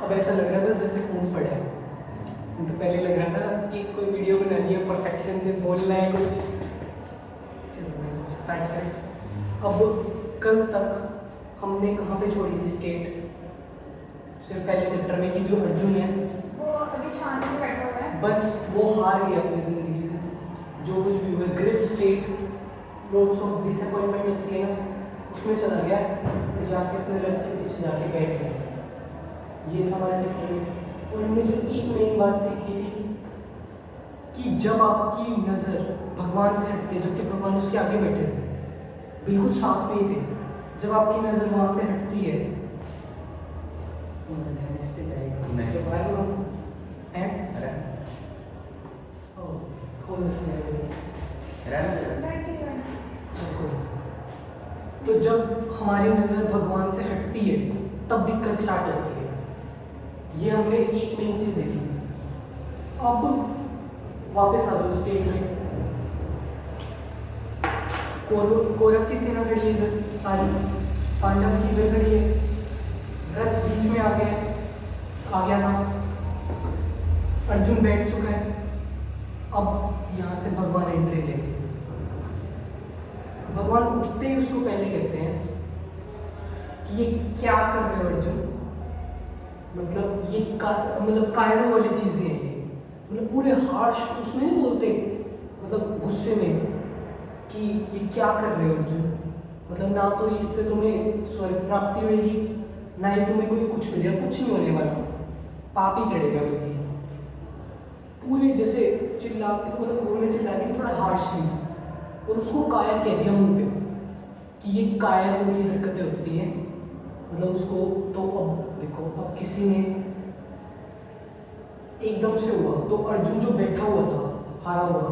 अब ऐसा लग रहा है बस जैसे फ़ोन पड़ा है। तो पहले लग रहा था कि कोई वीडियो बनानी है, परफेक्शन से बोलना है कुछ। चलो स्टार्ट करें। अब कल तक हमने कहाँ पे छोड़ी थी स्केट? सिर्फ पहले चैप्टर में कि जो अर्जुन है वो अभी शांत में बैठा हुआ है। बस वो हार गया अपनी ज़िंदगी से। जो कुछ भी हुआ grief state, loads of disappointment होती है ना, उसमें चला गया और जाके अपने रथ के पीछे जाके बैठ गया। ये था हमारे चैप्टर में। और हमने जो एक मेन बात सीखी थी कि जब आपकी नज़र भगवान से हटती है, जबकि भगवान उसके आगे बैठे थे, बिल्कुल साथ में ही थे, जब आपकी नज़र वहाँ से हटती है तो ध्यान इस पे जाएगा नहीं। जब बाहर हम हैं अरे खोल तो जब हमारी नज़र भगवान से हटती है तब दिक्कत स्टार्ट होती है। ये हमने एक मेन चीज़ देखी थी। अब वापस आ जाओ स्टेज में। कौरव की सेना खड़ी है इधर, सारी पांडव की इधर खड़ी है, रथ बीच में आ गया था, अर्जुन बैठ चुका है। अब यहाँ से भगवान एंट्री लेंगे। भगवान उठते ही उसको पहले कहते हैं कि ये क्या कर रहे हो अर्जुन? मतलब ये मतलब कायरों वाली चीज़ें हैं ये, मतलब पूरे हार्श उसमें नहीं बोलते, मतलब गुस्से में कि ये क्या कर रहे हो अर्जुन? मतलब ना तो इससे तुम्हें स्वर्ग प्राप्ति होगी, ना ही तुम्हें कोई कुछ मिलेगा, कुछ नहीं होने वाला, पाप ही चढ़ेगा बल्कि। पूरे जैसे चिल्ला मतलब बोलने चिल्ला के थोड़ा हार्शली, और उसको कायर कह दिया मुंह पे कि ये कायरों की हरकतें होती हैं। मतलब उसको तो अब देखो, अब किसी ने एकदम से हुआ तो अर्जुन जो बैठा हुआ था हारा हुआ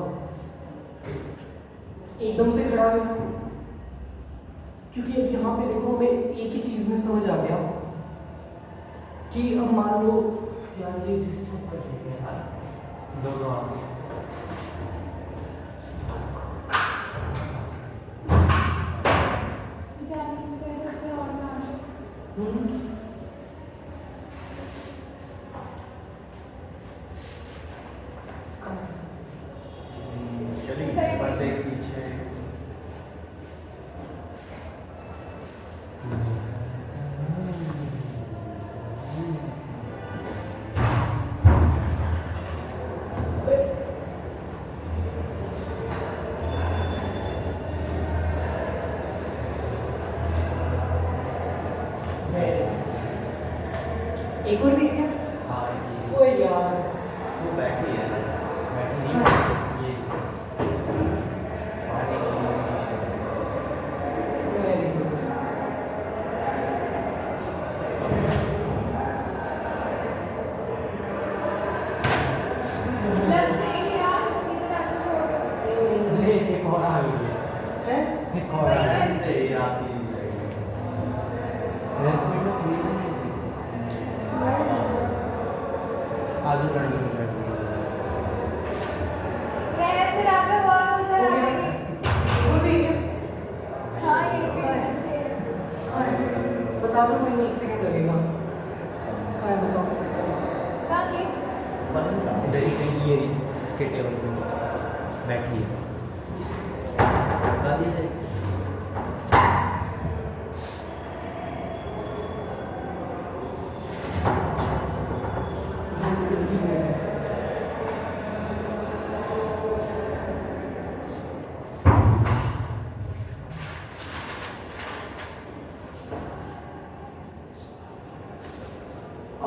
एकदम से खड़ा हुआ, क्योंकि अब यहाँ पे देखो हमें एक ही चीज़ में समझ आ गया कि अब मान लो यार ये डिस्टर्ब कर रही है यार दोनों चलिए बस एक पीछे एक और भी है क्या? हाँ ये ओए यार वो बैठी है बैठी नहीं है, ये पानी की चीज़ है। Very good. लग जाएगी यार, इधर आके छोड़। ले एक और आ गई है, एक और वही आ है। गई है, आती ही आजू कर लो फिर आगे वो उधर आ जाएगी। और भी है क्या? हाँ ये भी है। बता दो, मुझे 1 सेकंड लगेगा। कहाँ है बताओ? कहाँ की? इधर ही कहीं ये इसके टेबल पे नीचे बैठी है। दादी से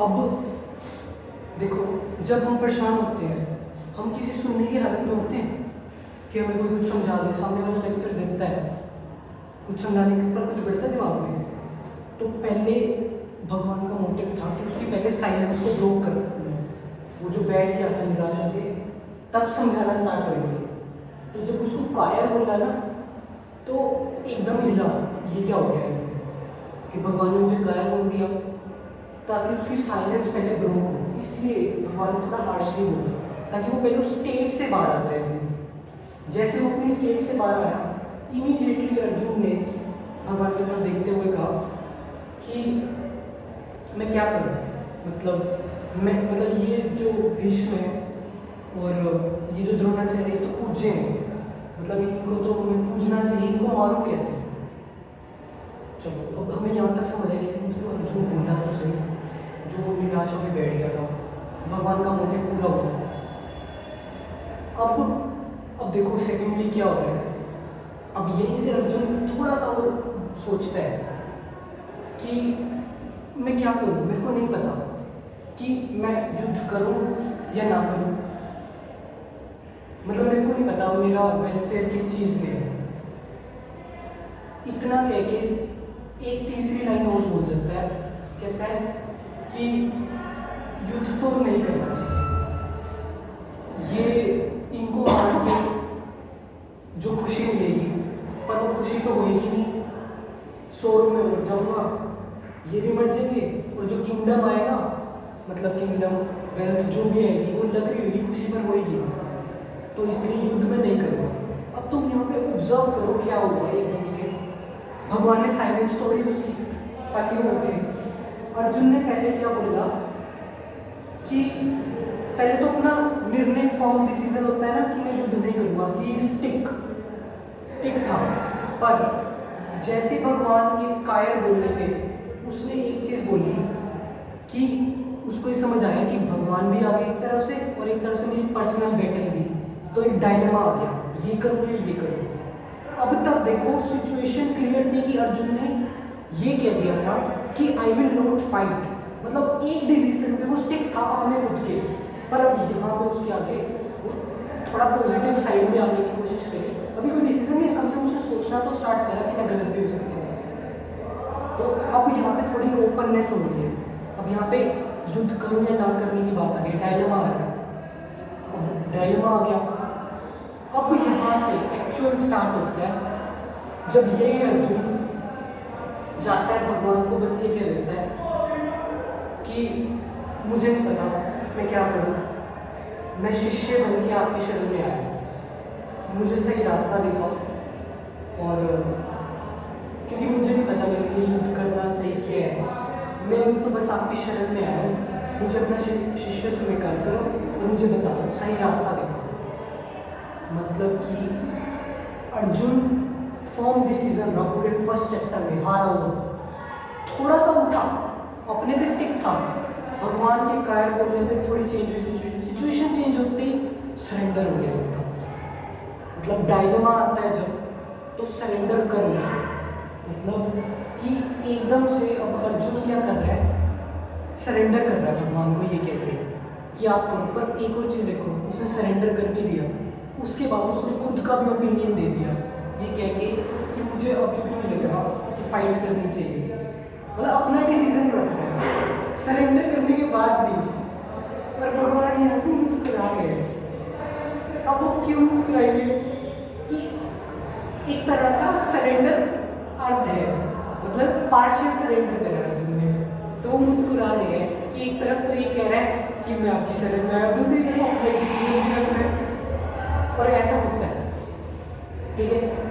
अब देखो, जब हम परेशान होते हैं, हम किसी सुनने की हालत में होते हैं कि हमें कोई कुछ समझा दे, सामने वाला लेक्चर देता है, कुछ समझाने के पर कुछ बढ़ता है दिमाग में, तो पहले भगवान का मोटिव था कि उसकी पहले साइलेंस को ब्रोक कर दें। वो जो बैठ गया था निराश होके, तब समझाना स्टार्ट करेंगे। तो जब उसको कायर बोला ना, तो एकदम हिला, ये क्या हो गया है कि भगवान ने मुझे कायर बोल दिया, ताकि उसकी साइलेंस पहले ब्रोक हो। इसलिए भगवान ने थोड़ा हार्शली बोला ताकि वो पहले उस स्टेट से बाहर आ जाए। जैसे वो अपनी स्टेट से बाहर आया, इमीडिएटली अर्जुन ने भगवान की तरफ देखते हुए कहा कि मैं क्या करूं, मतलब ये जो भीष्म है और ये जो द्रोणाचार्य तो पूज्य हैं, मतलब इनको तो हमें पूजना चाहिए, इनको मारूं कैसे। चलो अब हमें यहाँ तक समझ आया कि मुझे अर्जुन बोला तो सही, जो निराश होकर बैठ गया था, भगवान का मोटिव पूरा हुआ। अब देखो सेकेंडली क्या हो रहा है। अब यहीं से अर्जुन थोड़ा सा और सोचता है कि मैं क्या करूं, मेरे को नहीं पता कि मैं युद्ध करूं या ना करूं, मतलब मेरे को नहीं पता मेरा वेलफेयर किस चीज़ में है। इतना कह के एक तीसरी लाइन और बोल जाता है, कहता है कि युद्ध तो नहीं करना चाहिए, ये इनको मार के जो खुशी मिलेगी पर वो खुशी तो होएगी नहीं, शोरूम में मर जाऊंगा, ये भी मर जाएंगे, और जो किंगडम आएगा, मतलब किंगडम वेल्थ जो भी आएगी वो लग रही होगी, खुशी पर होएगी, तो इसलिए युद्ध में नहीं करूँगा। अब तुम यहाँ पे ऑब्जर्व करो क्या हुआ एकदम से, भगवान ने साइलेंस तो यूज की ताकि वो उठे। अर्जुन ने पहले क्या बोला कि पहले तो अपना निर्णय फॉर्म डिसीजन होता है ना कि मैं युद्ध नहीं करूँगा, ये स्टिक था, पर जैसे भगवान के कायर बोलने पे उसने एक चीज़ बोली कि उसको ये समझ आया कि भगवान भी आ गए एक तरफ से और एक तरफ से मेरी पर्सनल बैटल भी, तो एक डायलेमा आ गया, ये करूँ या ये करूँ। अब तक देखो सिचुएशन क्लियर थी कि अर्जुन ने ये कह दिया था कि आई विल नॉट फाइट, मतलब एक डिसीजन पे वो स्टिक था अपने खुद के, पर अब यहाँ पे उसके आगे वो थोड़ा पॉजिटिव साइड में आने की कोशिश करी। अभी कोई डिसीजन नहीं है, कम से कम उसे सोचना तो स्टार्ट करा कि मैं गलत भी हो सकता हूँ। तो अब यहाँ पे थोड़ी ओपननेस हो रही है, अब यहाँ पे युद्ध करूँ या ना करने की बात आ गई, डायलेमा आ रहा है। अब डायलेमा आ गया, अब यहाँ से एक्चुअल स्टार्ट होता है, जब ये अर्जुन जाता है भगवान को बस ये कह देता है कि मुझे नहीं पता मैं क्या करूँ, मैं शिष्य बन के आपकी शरण में आया, मुझे सही रास्ता दिखाओ, और क्योंकि मुझे नहीं पता मेरे लिए युद्ध करना सही क्या है, मैं तो बस आपकी शरण में आया हूँ, मुझे अपना शिष्य स्वीकार करो और मुझे बताओ सही रास्ता दिखाओ। मतलब कि अर्जुन फॉर्म डिसीजन रहा पूरे फर्स्ट चैप्टर में, हारा हुआ, थोड़ा सा उठा, अपने पे स्टिक था, भगवान के कायर बोलने पे थोड़ी चेंज हुई, सिचुएशन चेंज होते ही सरेंडर हो गया उनका। मतलब डायलेमा आता है जब, तो सरेंडर करो उसे, मतलब कि एकदम से अब अर्जुन क्या कर रहा है, सरेंडर कर रहा है भगवान को ये कह के कि आप करो। पर एक और चीज़ देखो, उसने सरेंडर कर भी दिया, उसके बाद उसने खुद का भी ओपिनियन दे दिया ये कह के कि मुझे अभी भी नहीं लग रहा कि फाइट करनी चाहिए, मतलब अपना डिसीजन रख रहा है सरेंडर करने के बाद भी। पर भगवान यहाँ से मुस्कुरा गए। अब वो क्यों मुस्कुराएंगे कि एक तरह का सरेंडर अर्थ है, मतलब पार्शियल सरेंडर करा अर्जुन ने, तो वो मुस्कुरा रहे हैं कि एक तरफ तो ये कह रहा है कि मैं आपकी शरण में आया, दूसरी तरफ अपने डिसीजन भी रख रहे हैं, और ऐसा होता है, ठीक है।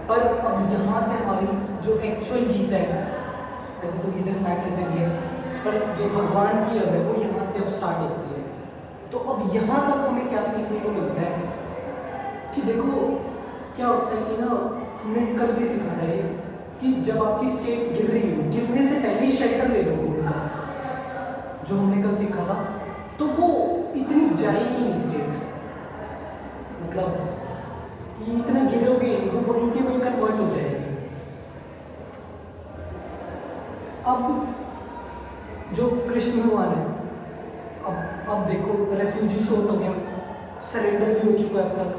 पर अब यहाँ से हमारी जो एक्चुअल गीता है, वैसे तो गीता स्टार्ट कर चुकी है, पर जो भगवान की अब है वो यहाँ से अब स्टार्ट होती है। तो अब यहाँ तक हमें क्या सीखने को मिलता है कि देखो क्या होता है कि ना, हमने कल भी सीखा था ये कि जब आपकी स्टेट गिर रही हो, गिरने से पहले शेल्टर ले लो गोल्ड का, जो हमने कल सीखा था, तो वो इतनी जाएगी नहीं स्टेट, मतलब ये इतना गिरोगे नहीं, वो वहीं के वहीं कन्वर्ट हो जाएगी। अब जो कृष्ण भगवान है, अब देखो रेफ्यूजी सोट हो गया, सरेंडर भी हो चुका है अब तक।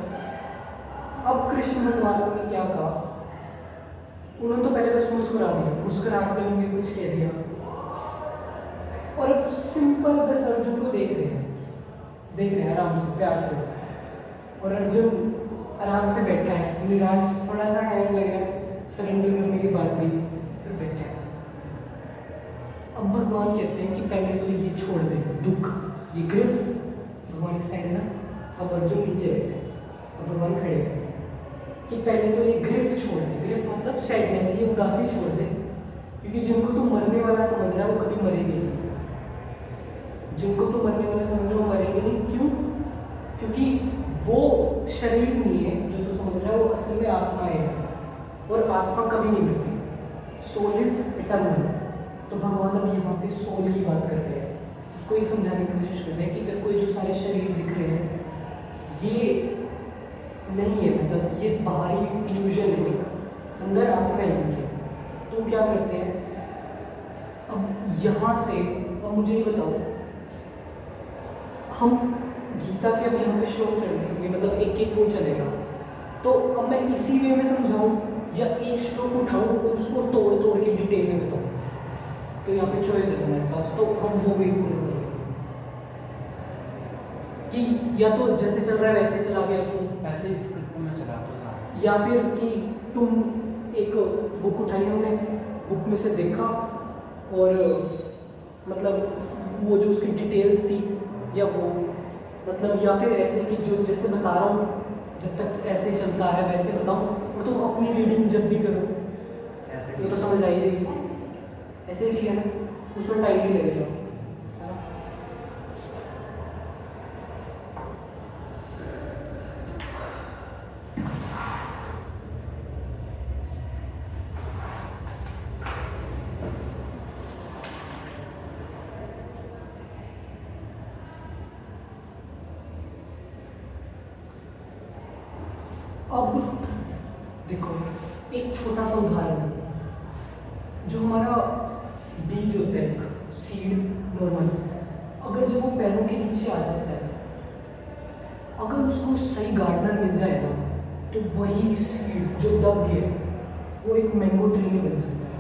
अब कृष्ण भगवान ने क्या कहा, उन्होंने तो पहले बस मुस्कुरा दिया, मुस्कुराहट में उन्होंने कुछ कह दिया, और अब सिंपल बस अर्जुन को देख रहे हैं आराम से प्यार से, और अर्जुन आराम से बैठा है, निराश थोड़ा सा हैंग लग रहा है सरेंडर करने के बाद भी, फिर बैठा है। अब भगवान कहते हैं कि पहले तो ये छोड़ दे दुख, ये ग्रिफ भगवान की साइड है ना, अब अर्जुन नीचे बैठे, अब भगवान खड़े हैं कि पहले तो ये ग्रिफ छोड़ दे, ग्रिफ मतलब सैडनेस, ये उदासी छोड़ दे, क्योंकि जिनको तुम मरने वाला समझ रहा है वो कभी मरेंगे नहीं, जिनको तुम मरने वाला समझ रहे हो वो मरेंगे नहीं। क्यों? क्योंकि वो शरीर नहीं है जो तू समझ रहा है, वो असल में आत्मा है, और आत्मा कभी नहीं मरती, सोल इज इटर्नल। तो भगवान अब यहाँ पे सोल की बात कर रहे हैं, उसको ये समझाने की कोशिश कर रहे हैं कि तेरे को ये जो सारे शरीर दिख रहे हैं ये नहीं है, मतलब ये बाहरी इल्यूजन है, अंदर आत्मा है इनके। तो क्या करते हैं अब यहाँ से, अब मुझे ये बताओ, हम गीता के अब यहाँ पे श्लोक चलेंगे, मतलब एक एक वो चलेगा, तो अब मैं इसी वे में समझाऊँ या एक श्लोक उठाऊँ और उसको तोड़ तोड़ के डिटेल में बताऊँ? तो यहाँ पे चॉइस है तुम्हारे पास, तो हम वो वे फॉलो करेंगे कि या तो जैसे चल रहा है वैसे चला गया तो ऐसे ही स्क्रिप्ट में चला तो या फिर कि तुम एक बुक उठाई, हमने बुक में से देखा और मतलब वो जो उसकी डिटेल्स थी, या वो मतलब, या फिर ऐसे कि जो जैसे बता रहा हूँ जब तक ऐसे चलता है वैसे बताऊँ, और तुम अपनी रीडिंग जब भी करो ऐसे ये तो समझ आई जाएगी। ऐसे ही ठीक है ना, उसमें टाइम भी लगेगा, है ना? अब देखो एक छोटा सा उदाहरण, जो हमारा बीज होता है, एक सीड नॉर्मल, अगर जब वो पैरों के नीचे आ जाता है, अगर उसको सही गार्डनर मिल जाए ना, तो वही सीड जो दब गया वो एक मैंगो ट्री में बन सकता है।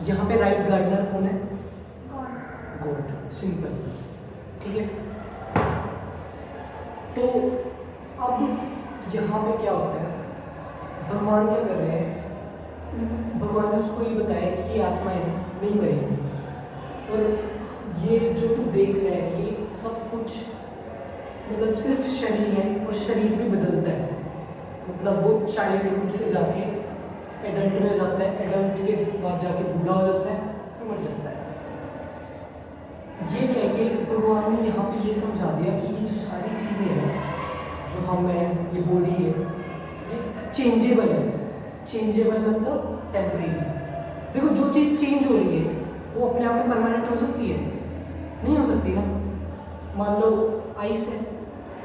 यहाँ पे राइट गार्डनर कौन है? गॉड, सिंपल, ठीक है। तो अब यहाँ पे क्या होता है, भगवान क्या कर रहे हैं, भगवान ने उसको ये बताया कि ये आत्माएं नहीं मरेंगी, और ये जो तू देख रहा है ये सब कुछ मतलब सिर्फ शरीर है, और शरीर भी बदलता है, मतलब वो चाइल्डहुड से जाके एडल्ट में जाता है, एडल्ट के बाद जाके बूढ़ा हो जाता है, फिर मर जाता है। ये कह के भगवान ने यहाँ पे ये समझा दिया कि ये जो सारी चीज़ें हैं, जो हम हैं, ये बॉडी है, ये चेंजेबल है। चेंजेबल मतलब टेम्परेरी। देखो जो चीज़ चेंज हो रही है वो अपने आप में परमानेंट हो सकती है? नहीं हो सकती ना। मान लो आइस है,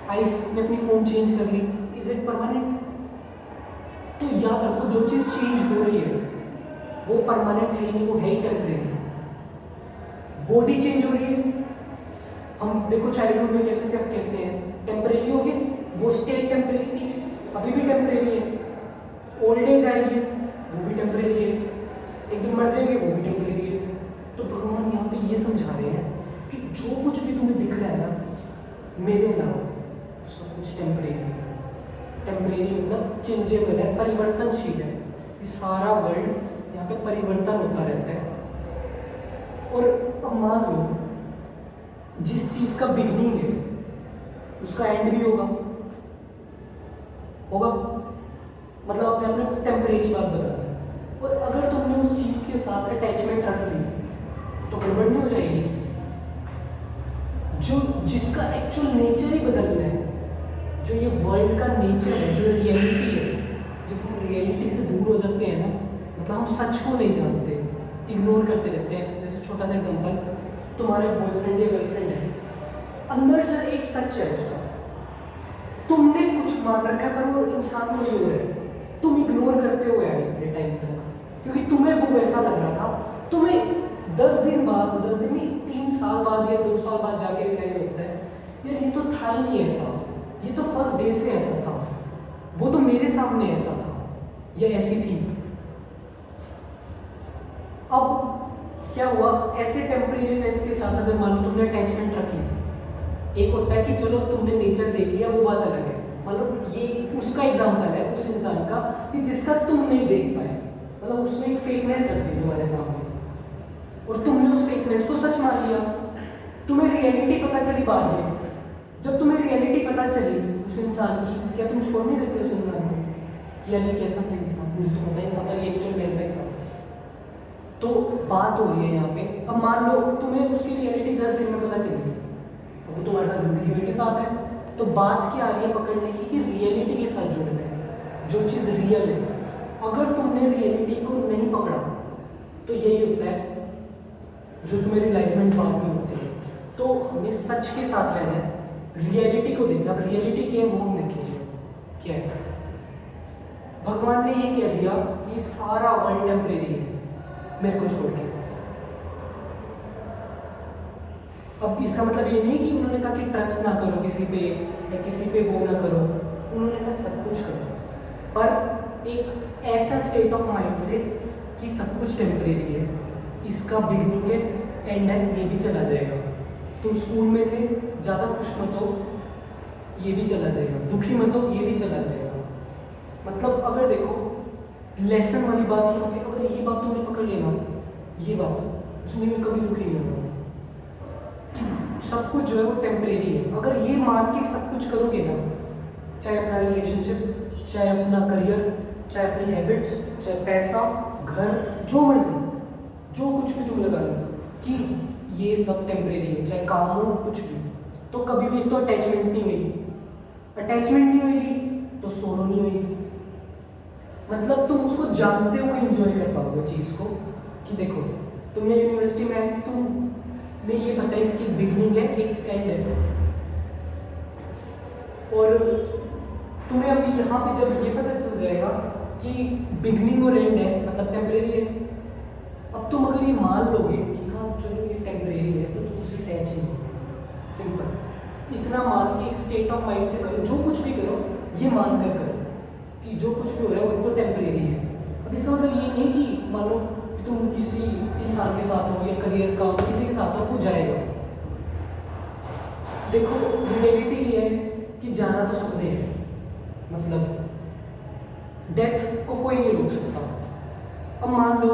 आइस ने अपनी फॉर्म चेंज कर ली, इज इट परमानेंट? तो याद रखो जो चीज़ चेंज हो रही है वो परमानेंट है नहीं, वो है ही टेम्परेरी। बॉडी चेंज हो रही है, हम देखो चाइल्डहुड में कैसे थे अब कैसे हैं, टेम्परेरी हो गए, वो स्टेट टेम्परेरी थी, अभी भी टेम्परेरी है। ओल्ड एज आएगी वो भी टेम्परेरी है, एक दिन मर जाएंगे वो भी टेम्परेरी है। तो भगवान यहाँ पे ये समझा रहे हैं कि जो कुछ भी तुम्हें दिख रहा है ना मेरे अलावा, सब कुछ टेम्परेरी है। टेम्परेरी मतलब चेंजेबल है, परिवर्तनशील है। ये सारा वर्ल्ड यहाँ पे परिवर्तन होता रहता है। और अब मान लो जिस चीज़ का बिगनिंग है उसका एंड भी होगा, होगा मतलब अपने अपने टेम्परेरी बात बता दी। और अगर तुमने उस चीज़ के साथ अटैचमेंट रख ली तो गड़बड़ नहीं हो जाएगी? जो जिसका एक्चुअल नेचर ही बदलना है, जो ये वर्ल्ड का नेचर है, जो रियलिटी है, जब हम रियलिटी से दूर हो जाते हैं ना, मतलब हम सच को नहीं जानते, इग्नोर करते रहते हैं। जैसे छोटा सा एग्जांपल, तुम्हारे बॉयफ्रेंड या गर्लफ्रेंड है, अंदर से एक सच है उसका, तुमने कुछ मान रखा है पर वो इंसान कोई और है, तुम इग्नोर करते हो यार इतने टाइम तक, क्योंकि तुम्हें वो वैसा लग रहा था। तुम्हें 10 दिन बाद, 10 दिन नहीं 3 साल बाद या 2 साल बाद जाके रियलाइज होता है यार ये तो था ही नहीं ऐसा, ये तो फर्स्ट डे से ऐसा था, वो तो मेरे सामने ऐसा था, ये ऐसी थी। अब क्या हुआ, ऐसे टेम्परेरीनेस के साथ अगर मान लो तुमने अटैचमेंट रख ली, एक होता है कि चलो तुमने नेचर देख लिया वो बात अलग है, मतलब ये उसका एग्जाम्पल है उस इंसान का कि जिसका तुम नहीं देख पाए, मतलब उसने एक फेकनेस रख दी तुम्हारे सामने और तुमने उस फेकनेस को सच मान लिया। तुम्हें रियलिटी पता चली बाद में, जब तुम्हें रियलिटी पता चली उस इंसान की, क्या तुम छोड़ नहीं देते उस इंसान को? कि यार ये कैसा था इंसान, मुझे तो पता ही नहीं था ये एक्चुअल में ऐसा ही था। तो बात हो रही है यहाँ पे, अब मान लो तुम्हें उसकी रियलिटी 10 दिन में पता चल गई, वो तुम्हारे साथ जिंदगी भर के साथ है, तो बात क्या आ रही है पकड़ने की कि रियलिटी के साथ जुड़ना है, जो चीज़ रियल है। अगर तुमने रियलिटी को नहीं पकड़ा तो यही होता है जो तुम्हें रियलाइजमेंट बाद में होती है। तो हमें सच के साथ रहना है, रियलिटी को देखना। अब रियलिटी क्या है वो हम देखेंगे क्या है। भगवान ने ये कह दिया कि सारा वर्ल्ड टेम्परेरी है मेरे को छोड़ के। अब इसका मतलब ये नहीं कि उन्होंने कहा कि ट्रस्ट ना करो किसी पे या किसी पे वो ना करो, उन्होंने कहा सब कुछ करो, पर एक ऐसा स्टेट ऑफ माइंड से कि सब कुछ टेम्परेरी है, इसका बिगनिंग है, एंड है, ये भी चला जाएगा। तुम स्कूल में थे, ज़्यादा खुश मत हो, ये भी चला जाएगा, दुखी मत हो, ये भी चला जाएगा। मतलब अगर देखो लेसन वाली बात ये होगी, अगर ये बात तुमने पकड़ लेना, ये बात उसमें मैं कभी दुखी नहीं होगा, सब कुछ जो है वो टेम्परेरी है। अगर ये मान के सब कुछ करोगे ना, चाहे अपना रिलेशनशिप, चाहे अपना करियर, चाहे अपनी हैबिट्स, चाहे पैसा, घर, जो मर्जी, जो कुछ भी तुम लगा लो कि ये सब टेम्परेरी है, चाहे काम हो कुछ भी, तो कभी भी तो अटैचमेंट नहीं होगी, अटैचमेंट नहीं होगी तो सोलो नहीं होगी। मतलब तुम उसको जानते हुए इंजॉय कर पाओगे चीज़ को कि देखो तुम ये यूनिवर्सिटी में आए, तुम्हें ये पता है इसकी बिगनिंग है, एक एंड है, और तुम्हें अभी यहाँ पे जब ये पता चल जाएगा कि बिगनिंग और एंड है, मतलब टेम्परेरी है, अब तुम अगर ये मान लोगे कि हाँ चलो ये टेम्परेरी है, तो तुम उससे अटैच नहीं हो। सिंपल इतना मान के स्टेट ऑफ माइंड से करो, जो कुछ भी करो ये मान कर करो कि जो कुछ भी हो रहा है वो तो टेम्परेरी है। अब इसका मतलब ये नहीं कि मान लो कि तुम किसी इंसान के साथ हो या करियर का किसी के साथ हो, वो जाएगा। देखो रियलिटी ये है कि जाना तो सबने है, मतलब डेथ को कोई नहीं रोक सकता। अब मान लो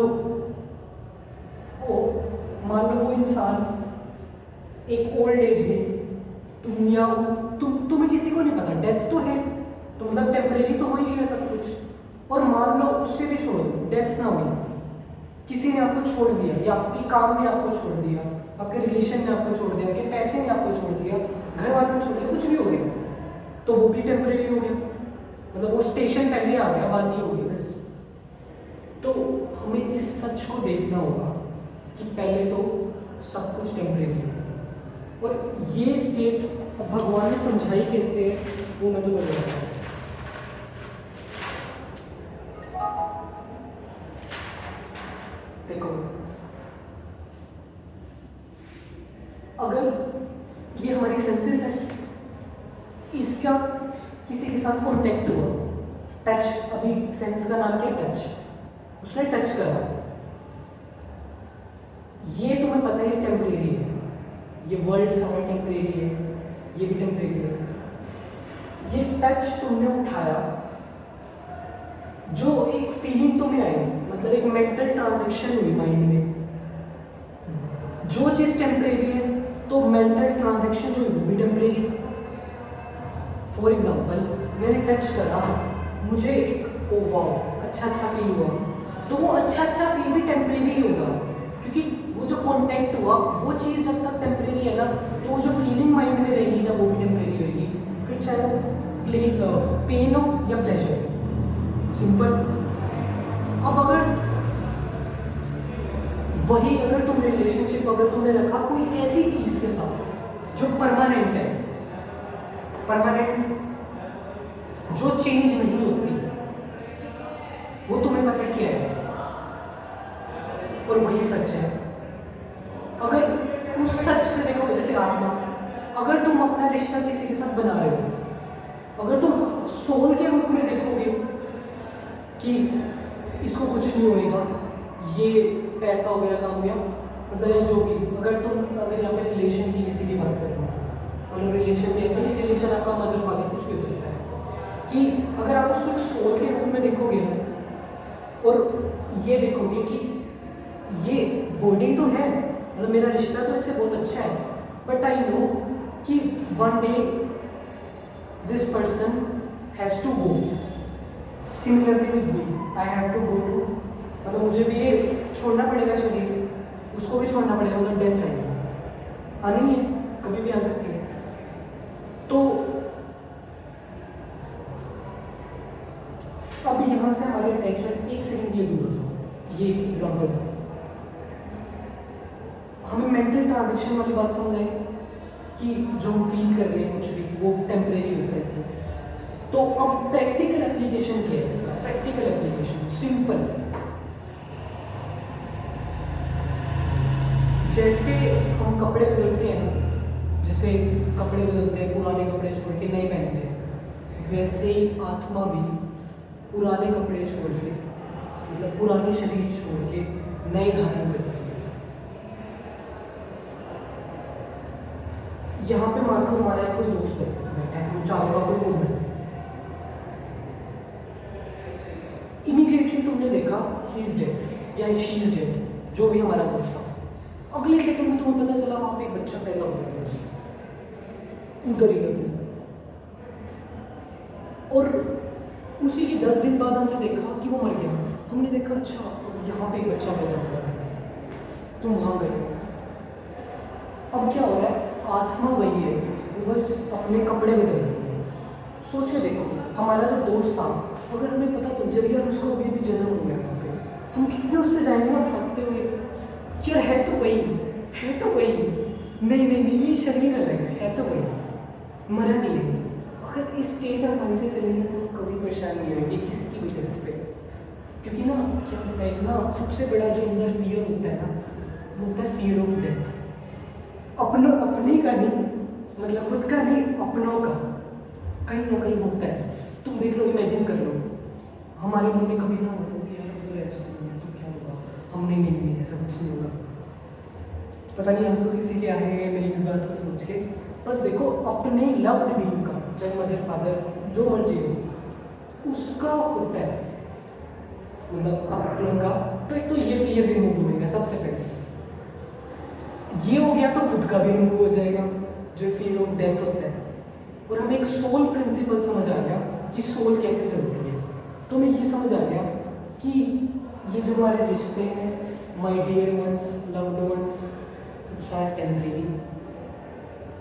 वो इंसान एक ओल्ड एज में, तुम या तुम्हें किसी को नहीं पता, डेथ तो है, तो मतलब टेम्परेरी तो हो ही है सब कुछ। और मान लो उससे भी छोड़ो, डेथ ना हुई, किसी ने आपको छोड़ दिया, या आपके काम ने आपको छोड़ दिया, आपके रिलेशन ने आपको छोड़ दिया, आपके पैसे ने आपको छोड़ दिया, घर वालों ने छोड़ दिया, कुछ भी हो गया, तो वो भी टेम्परेरी हो गया, मतलब वो स्टेशन पहले आ गया, बात ही होगी बस। तो हमें इस सच को देखना होगा कि पहले तो सब कुछ टेम्परेरी है, और ये स्टेट भगवान ने समझाई कैसे वो मैं तुम्हें बताऊँ। देखो अगर ये हमारी सेंसेस है, इसका किसी के साथ कॉन्टेक्ट हुआ, टच, अभी सेंस का नाम क्या है, टच, उसने टच करा, ये तुम्हें पता है टेम्परेरी है, ये वर्ल्ड समय टेम्परेरी है, ये भी टेम्परेरी है। ये टच तुमने उठाया, जो एक फीलिंग तुम्हें आई, मतलब एक मेंटल ट्रांजैक्शन हुई माइंड में, जो चीज़ टेम्परेरी है तो मेंटल ट्रांजैक्शन जो है वो भी टेम्परेरी है। फॉर एग्जांपल मैंने टच करा, मुझे एक ओ वाओ अच्छा फील हुआ, तो वो अच्छा फील भी टेम्परेरी ही होगा, क्योंकि वो जो कॉन्टेक्ट हुआ वो चीज़ जब तक टेम्परेरी है ना, तो वो जो फीलिंग माइंड में रहेगी ना वो भी टेम्परेरी होगी, फिर चाहे वो पेन हो या प्लेजर, सिंपल। अब अगर तुम रिलेशनशिप अगर तुमने रखा कोई ऐसी चीज़ के साथ जो परमानेंट है, परमानेंट जो चेंज नहीं होती, वो तुम्हें पता क्या है और वही सच है। अगर उस सच से देखो, जैसे आत्मा, अगर तुम अपना रिश्ता किसी के साथ बना रहे हो, अगर तुम सोल के रूप में देखोगे कि इसको कुछ नहीं होएगा, ये पैसा हो गया, काम हो गया, मतलब ये जो भी, अगर यहाँ पे रिलेशन की किसी की बात कर रहे हो, मतलब रिलेशन में ऐसा नहीं, रिलेशन आपका मदर फादर कुछ भी हो सकता है, कि अगर आप उसको एक सोल के रूप में देखोगे ना, और ये देखोगे कि ये बॉडी तो है, मतलब मेरा रिश्ता तो इससे बहुत अच्छा है, बट आई नो कि one day this person has to go, similarly with me I have to go to, मतलब मुझे भी ये छोड़ना पड़ेगा शरीर, उसको भी छोड़ना पड़ेगा, मतलब डेथ आएगी, आनी है, कभी भी आ सकती है। तो अब यहाँ से हमारी अटैचमेंट 1 सेकंड के लिए दूर हो जाओ, ये एक एग्जाम्पल था। हमें मेंटल ट्रांजैक्शन वाली बात समझ आई कि जो हम फील कर रहे हैं कुछ भी वो टेम्परेरी होता है। तो अब प्रैक्टिकल एप्लीकेशन क्या है इसका? प्रैक्टिकल एप्लीकेशन सिंपल, जैसे हम कपड़े बदलते हैं, जैसे कपड़े बदलते हैं, पुराने कपड़े छोड़ के नए पहनते हैं, वैसे ही आत्मा भी पुराने कपड़े छोड़ के, मतलब पुराने शरीर छोड़ के नए धारण करती है। यहाँ पे मान लो हमारा कोई दोस्त बैठा है, हम चारों का कोई रूम है, इमीडिएटली तुमने देखा ही इज डेड या शी इज डेड, जो भी हमारा दोस्त था, अगले सेकंड में तुम्हें पता चला वहां पे एक बच्चा पैदा हो गया उधर ही अभी, और उसी के 10 दिन बाद हमने देखा कि वो मर गया। हमने देखा अच्छा यहाँ पे एक बच्चा पैदा हो गया, तुम वहां गए, अब क्या हो रहा है? आत्मा वही है, वो बस अपने कपड़े बदल रही है। सोचो देखो, हमारा जो दोस्त था, अगर हमें पता चल जाए यार उसको अभी अभी जन्म हो गया वहाँ पे, हम कितने उससे जाएंगे ना भागते हुए, यार है तो वही, है तो वही, नहीं नहीं नहीं ये शरीर अलग है तो वही, मरा नहीं है। अगर इस स्टेट ऑफ माइंड से चलेंगे तो कभी परेशान नहीं होंगे किसी की भी डेथ पे, क्योंकि ना क्या होता है ना, सबसे बड़ा जो अंदर फियर होता है ना, वो होता है फियर ऑफ डेथ। अपने का नहीं, मतलब खुद का नहीं, अपनों का कहीं ना कहीं होता है। तुम देख लो, इमेजिन कर लो, हमारे मन में कभी ना हो कि यार अगर ऐसा हो तो क्या होगा, हम नहीं ऐसा कुछ नहीं होगा। पता नहीं आंसू किसी के आए हैं नहीं इस बात को सोच के, पर देखो अपने लव्ड बीइंग का, चाहे मदर फादर जो मर्जी हो, उसका होता है, मतलब अपनों का। तो एक तो ये फियर रिमूव होगा सबसे पहले, ये हो गया तो खुद का भी रिमूव हो जाएगा जो फियर ऑफ डेथ होता है, और हमें एक सोल प्रिंसिपल समझ आ गया कि सोल कैसे चलती है। तो हमें ये समझ आ गया कि ये जो हमारे रिश्ते हैं, my dear ones, loved ones, it's are temporary,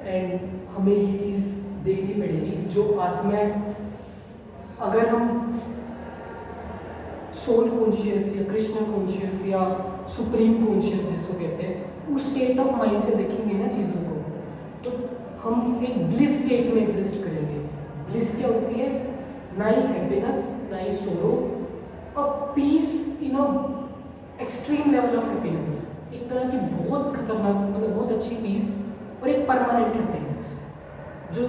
and हमें ये चीज़ देखनी पड़ेगी जो आत्मा, अगर हम सोल कॉन्शियस या कृष्ण कॉन्शियस या सुप्रीम कॉन्शियस जिसको कहते हैं, उस स्टेट ऑफ माइंड से देखेंगे ना चीज़ों को, तो हम एक ब्लिस स्टेट में एग्जिस्ट करेंगे। ब्लिस क्या होती है? ना ही हैप्पीनेस ना ही sorrow, a peace in a extreme level of happiness, एक तरह की बहुत खतरनाक, मतलब बहुत अच्छी पीस, और एक परमानेंट हैप्पीनेस, जो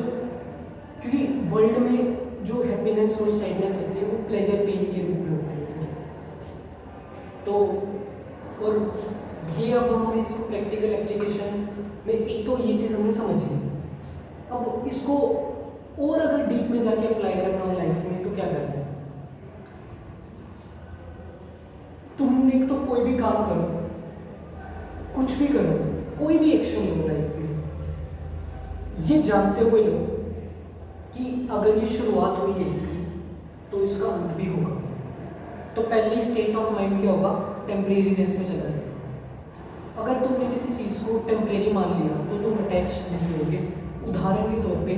क्योंकि वर्ल्ड में जो हैप्पीनेस और सैडनेस होती है वो प्लेजर पेन के रूप में होती है इसमें। तो और ये अब हम इसको प्रैक्टिकल एप्लीकेशन में, एक तो ये चीज़ हमने समझ ली, अब इसको और अगर डीप में जाके अप्लाई करना हो लाइफ में तो क्या करना है? तुम एक तो कोई भी काम करो, कुछ भी करो, कोई भी एक्शन लो लाइफ में, ये जानते हुए लो कि अगर ये शुरुआत हुई है इसकी तो इसका अंत भी होगा। तो पहली स्टेट ऑफ माइंड क्या होगा? टेम्परेरीनेस में चला जाएगा। अगर तुमने किसी चीज़ को टेम्परेरी मान लिया तो तुम अटैच नहीं होगे। उदाहरण के तौर पे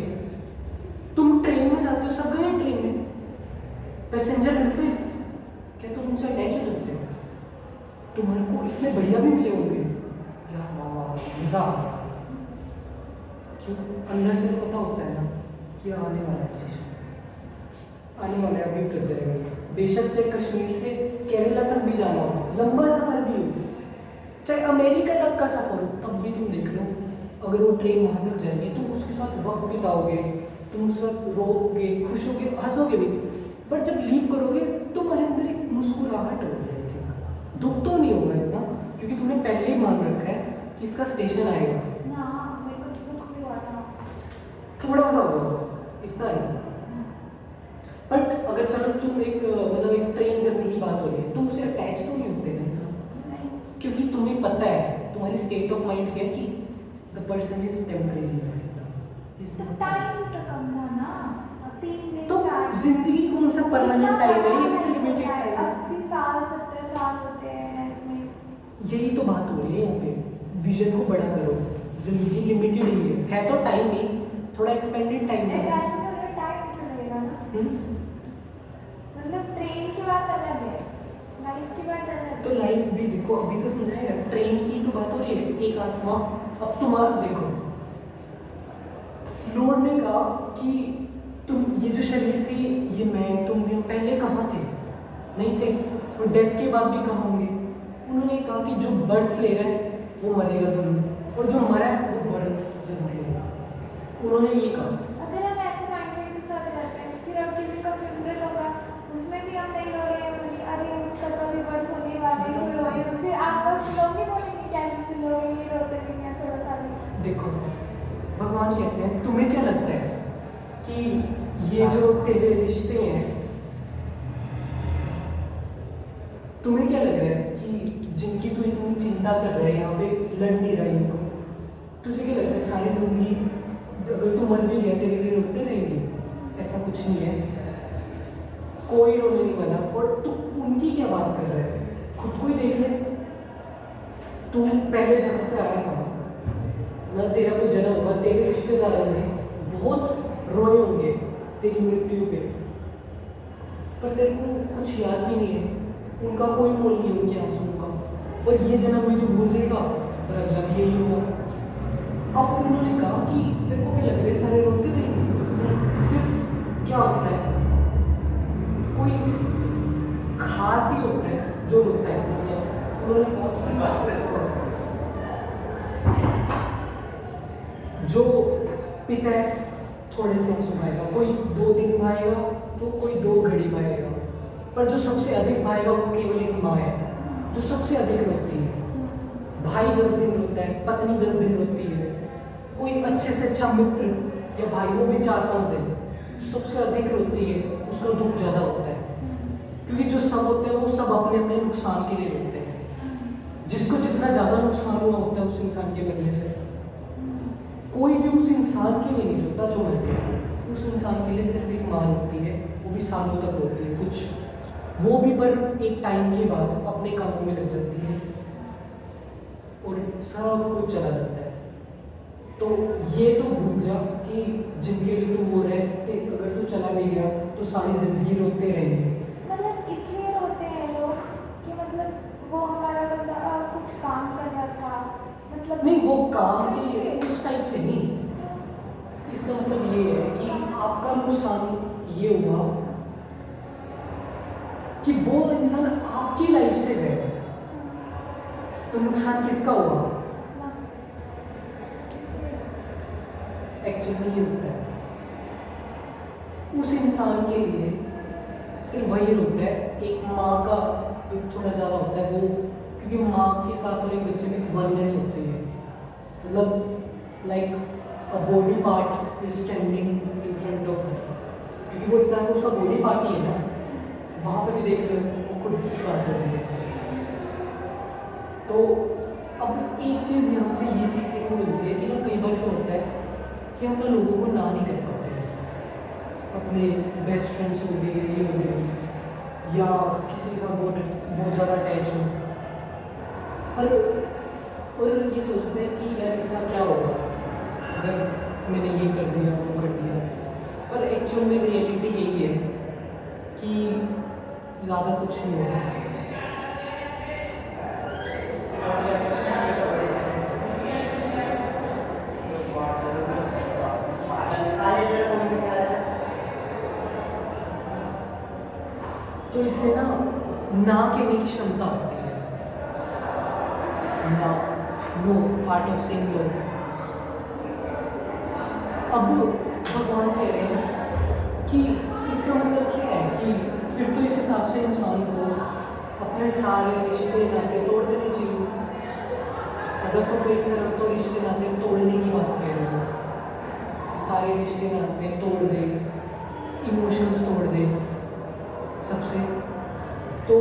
तुम ट्रेन में जाते हो, सब गए ट्रेन में, पैसेंजर मिलते हैं, क्या तुम उनसे अटैच हो जाते हो? तुम्हारे को इतने बढ़िया भी मिले होंगे, यार वाह मज़ा, क्यों? अंदर से तो पता होता है ना कि आने वाला है स्टेशन, आने वाला है, अभी उतर जाएगा। बेशक चाहे कश्मीर से केरला तक भी जाना हो, लंबा सफ़र भी हो, चाहे अमेरिका तक का सफ़र हो, तब भी तुम देख लो अगर वो ट्रेन वहाँ तक जाएगी तुम उसके साथ वक्त बिताओगे, तुम उसके साथ रोओगे, खुश होगे, हंसोगे भी, पर जब लीव करोगे तो तुम्हारे अंदर एक मुस्कुराहट होगी। आई थिंक दुख तो नहीं होगा इतना, क्योंकि तुमने पहले ही मान रखा है कि इसका स्टेशन आएगा। ना मेरे को दुख भी हुआ था, थोड़ा सा होगा, इतना नहीं। बट अगर चलो तुम एक मतलब एक ट्रेन जर्नी की बात हो रही है, तुम उसे अटैच तो नहीं होते ना इतना, नहीं क्योंकि तुम्हें पता है, तुम्हारी स्टेट ऑफ माइंड क्या है कि the person is temporary right now, is तो नॉट टाइम तो कम था ना, अब 3 दिन तो 4 दिन। जिंदगी कौन सा परमानेंट टाइम है, ये भी लिमिटेड है, टाइम है। 80 साल 70 साल होते हैं लाइफ में। यही तो बात हो रही है यहाँ पे, विजन को बड़ा करो। जिंदगी लिमिटेड ही है तो टाइम ही थोड़ा एक्सपेंडेड टाइम है बस। टाइम तो लगेगा ना, हम्म? मतलब ट्रेन की बात अलग है, लाइफ की बात अलग तो है। लाइफ भी देखो, अभी तो समझाया, ट्रेन की तो बात हो रही है, एक आत्मा। अब तुम्हारा देखो, लॉर्ड ने कहा कि तुम ये जो शरीर थे, ये मैं तुम ये पहले कहाँ थे, नहीं थे, और डेथ के बाद भी कहाँ होंगे। उन्होंने कहा कि जो बर्थ ले रहा है वो मरेगा जरूर, और जो मरा है वो बर्थ जरूर लेगा। उन्होंने ये कहा। अगर हम ऐसे माइंडसेट के साथ रहते हैं, फिर अब किसी का फ्यूनरल होगा, उसमें भी हम नहीं रो रहे हैं, बोली अरे उसका तो अभी बर्थ होने वाला है, क्यों रो रहे हो? फिर आसपास के लोग भी बोलेंगे कैसे से लोग हैं, ये रोते भी हैं थोड़ा सा भी। देखो, भगवान कहते हैं, तुम्हें क्या लगता है कि ये जो तेरे रिश्ते हैं, तुम्हें क्या लग रहा है कि जिनकी तू इतनी चिंता कर रहा है, यहाँ पे लड़ नहीं रहा है इनको, तुझे क्या लगता है सारी जिंदगी अगर तू मर भी गया तेरे लिए रोते रहेंगे? ऐसा कुछ नहीं है, कोई रोने नहीं वाला। और तू उनकी क्या बात कर रहा है, खुद को ही देख ले। तू पहले जहाँ से आया था ना, तेरा कोई जन्म हुआ, तेरे रिश्तेदारों ने बहुत रोए होंगे तेरी मृत्यु पे, पर तेरे को कुछ याद भी नहीं है, उनका कोई मोल नहीं है उनके आंसुओं का। और ये जन्म भी तू भूल जाएगा और अगला भी यही होगा। अब उन्होंने कहा कि तेरे को क्या लग रहा है सारे रोते रहेंगे? सिर्फ क्या होता है, कोई खास ही होता है जो रोता है। मतलब उन्होंने कहा जो पिता है थोड़े से आंसू बहाएगा, कोई 2 दिन बहाएगा तो कोई 2 घड़ी बहाएगा, पर जो सबसे अधिक बहाएगा वो केवल एक माँ है जो सबसे अधिक रोती है। भाई 10 दिन रोता है, पत्नी 10 दिन रोती है, कोई अच्छे से अच्छा मित्र या भाई वो भी 4-5 दिन। जो सबसे अधिक रोती है उसका दुख ज़्यादा होता है, क्योंकि जो सब होते हैं वो सब अपने अपने नुकसान के लिए रोते हैं। जिसको जितना ज़्यादा नुकसान हुआ होता है उस इंसान के मरने से, कोई भी उस इंसान के लिए नहीं रोता जो मर गया। उस इंसान के लिए सिर्फ एक माँ रोती है, वो भी सालों तक रोती है कुछ, वो भी पर एक टाइम के बाद अपने कामों में लग जाती है और सब कुछ चला जाता है। तो ये तो भूल जा कि जिनके लिए तू वो रहते, अगर तू चला भी गया तो सारी जिंदगी रोते रहेंगे। मतलब इसलिए रोते हैं लोग कि मतलब वो हमारा बंदा कुछ काम कर रहा था, मतलब नहीं, वो काम के उस टाइप से नहीं, इसका मतलब ये है कि आपका नुकसान ये हुआ कि वो इंसान आपकी लाइफ से गए, तो नुकसान किसका हुआ? ना, इसलिए एक्चुअली ये होता है उस इंसान के लिए सिर्फ वही होता है, एक माँ का दुख थोड़ा ज़्यादा होता है वो, क्योंकि माँ के साथ और एक बच्चे में वननेस होती है। मतलब like a body part is standing in front of her, क्योंकि वो एक तरह का उसका बॉडी पार्ट ही है ना। वहाँ पे भी देख लो वो खुद की बात हो रही है। तो अब एक चीज़ यहाँ से ये सीखने को मिलती है कि ना कई बार क्या होता है कि हम ना लोगों को ना नहीं कर पाते हैं, अपने बेस्ट फ्रेंड्स हो गए, ये हो गए, या किसी के साथ बहुत ज़्यादा अटैच हो, और ये सोचते हैं कि यार इसका क्या होगा अगर मैंने ये कर दिया वो कर दिया। पर एक्चुअल में रियलिटी यही है कि ज़्यादा कुछ नहीं होगा। तो इससे ना कहने की क्षमता होती है, ना, no, art of saying no. अब भगवान कह रहे हैं कि इसका मतलब क्या है कि फिर तो इस हिसाब से इंसान को अपने सारे रिश्ते नाते तोड़ देने चाहिए। अगर तुम एक तरफ तो रिश्ते नाते तोड़ने की बात कह रहे हो कि सारे रिश्ते नाते तोड़ दे, इमोशंस तोड़ दे सबसे, तो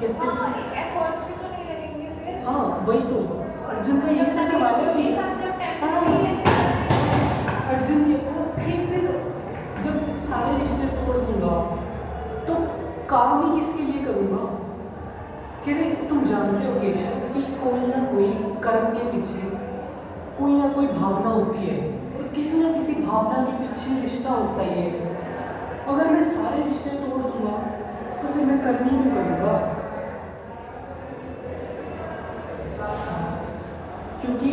कहते हाँ, हैं एफर्ट्स भी तो नहीं लगेंगे फिर। हाँ वही तो अर्जुन का ये तो सवाल है। ये सब जब टेम्परेरी है, अर्जुन कहता है कि फिर जब सारे काम ही किसके लिए करूँगा? कह रहे तुम जानते हो केशव कि कोई ना कोई कर्म के पीछे कोई ना कोई भावना होती है, और किसी ना किसी भावना के पीछे रिश्ता होता ही है। अगर मैं सारे रिश्ते तोड़ दूंगा तो फिर मैं कर्म ही क्यों करूँगा? क्योंकि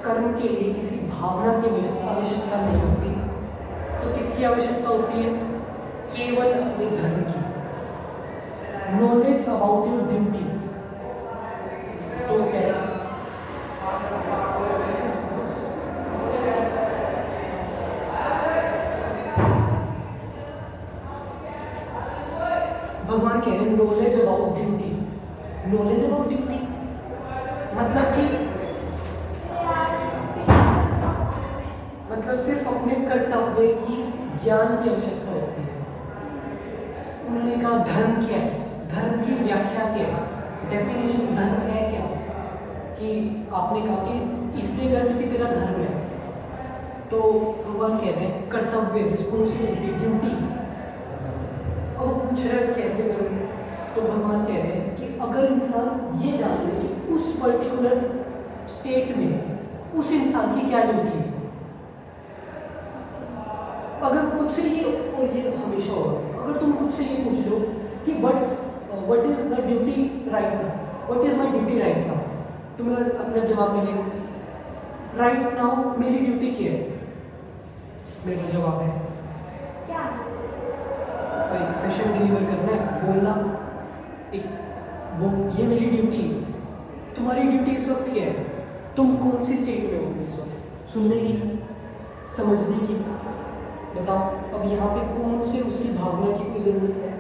कर्म के लिए किसी भावना की आवश्यकता नहीं होती, तो किसकी आवश्यकता होती है? केवल अपने धर्म की। Knowledge about your duty. तो क्या है? भगवान कह रहे हैं knowledge about duty. Knowledge about duty मतलब सिर्फ अपने कर्तव्य की ज्ञान की आवश्यकता होती है। उन्होंने कहा धर्म क्या है, धर्म की व्याख्या क्या है, डेफिनेशन धर्म है क्या? कि आपने कहा कि इसलिए कर क्योंकि तेरा धर्म है। तो भगवान कह रहे हैं कर्तव्य, रिस्पॉन्सिबिलिटी, ड्यूटी। अब वो पूछ रहे हैं कैसे करूँ? तो भगवान कह रहे हैं कि अगर इंसान ये जान ले कि उस पर्टिकुलर स्टेट में उस इंसान की क्या ड्यूटी है, अगर खुद से ये, और ये हमेशा होगा, अगर तुम खुद से ये पूछ लो कि what is the duty right now, what is my duty right now, तुम्हें अपना जवाब मिलेगा राइट नाउ मेरी ड्यूटी क्या है? मेरा जवाब है क्या? एक सेशन डिलीवर करना है, बोलना, एक वो ये मेरी ड्यूटी है। तुम्हारी ड्यूटी इस वक्त क्या है? तुम कौन सी स्टेट में हो इस वक्त? सुनने की, समझने की? बताओ अब यहाँ पे कौन से उसकी भावना की कोई ज़रूरत है?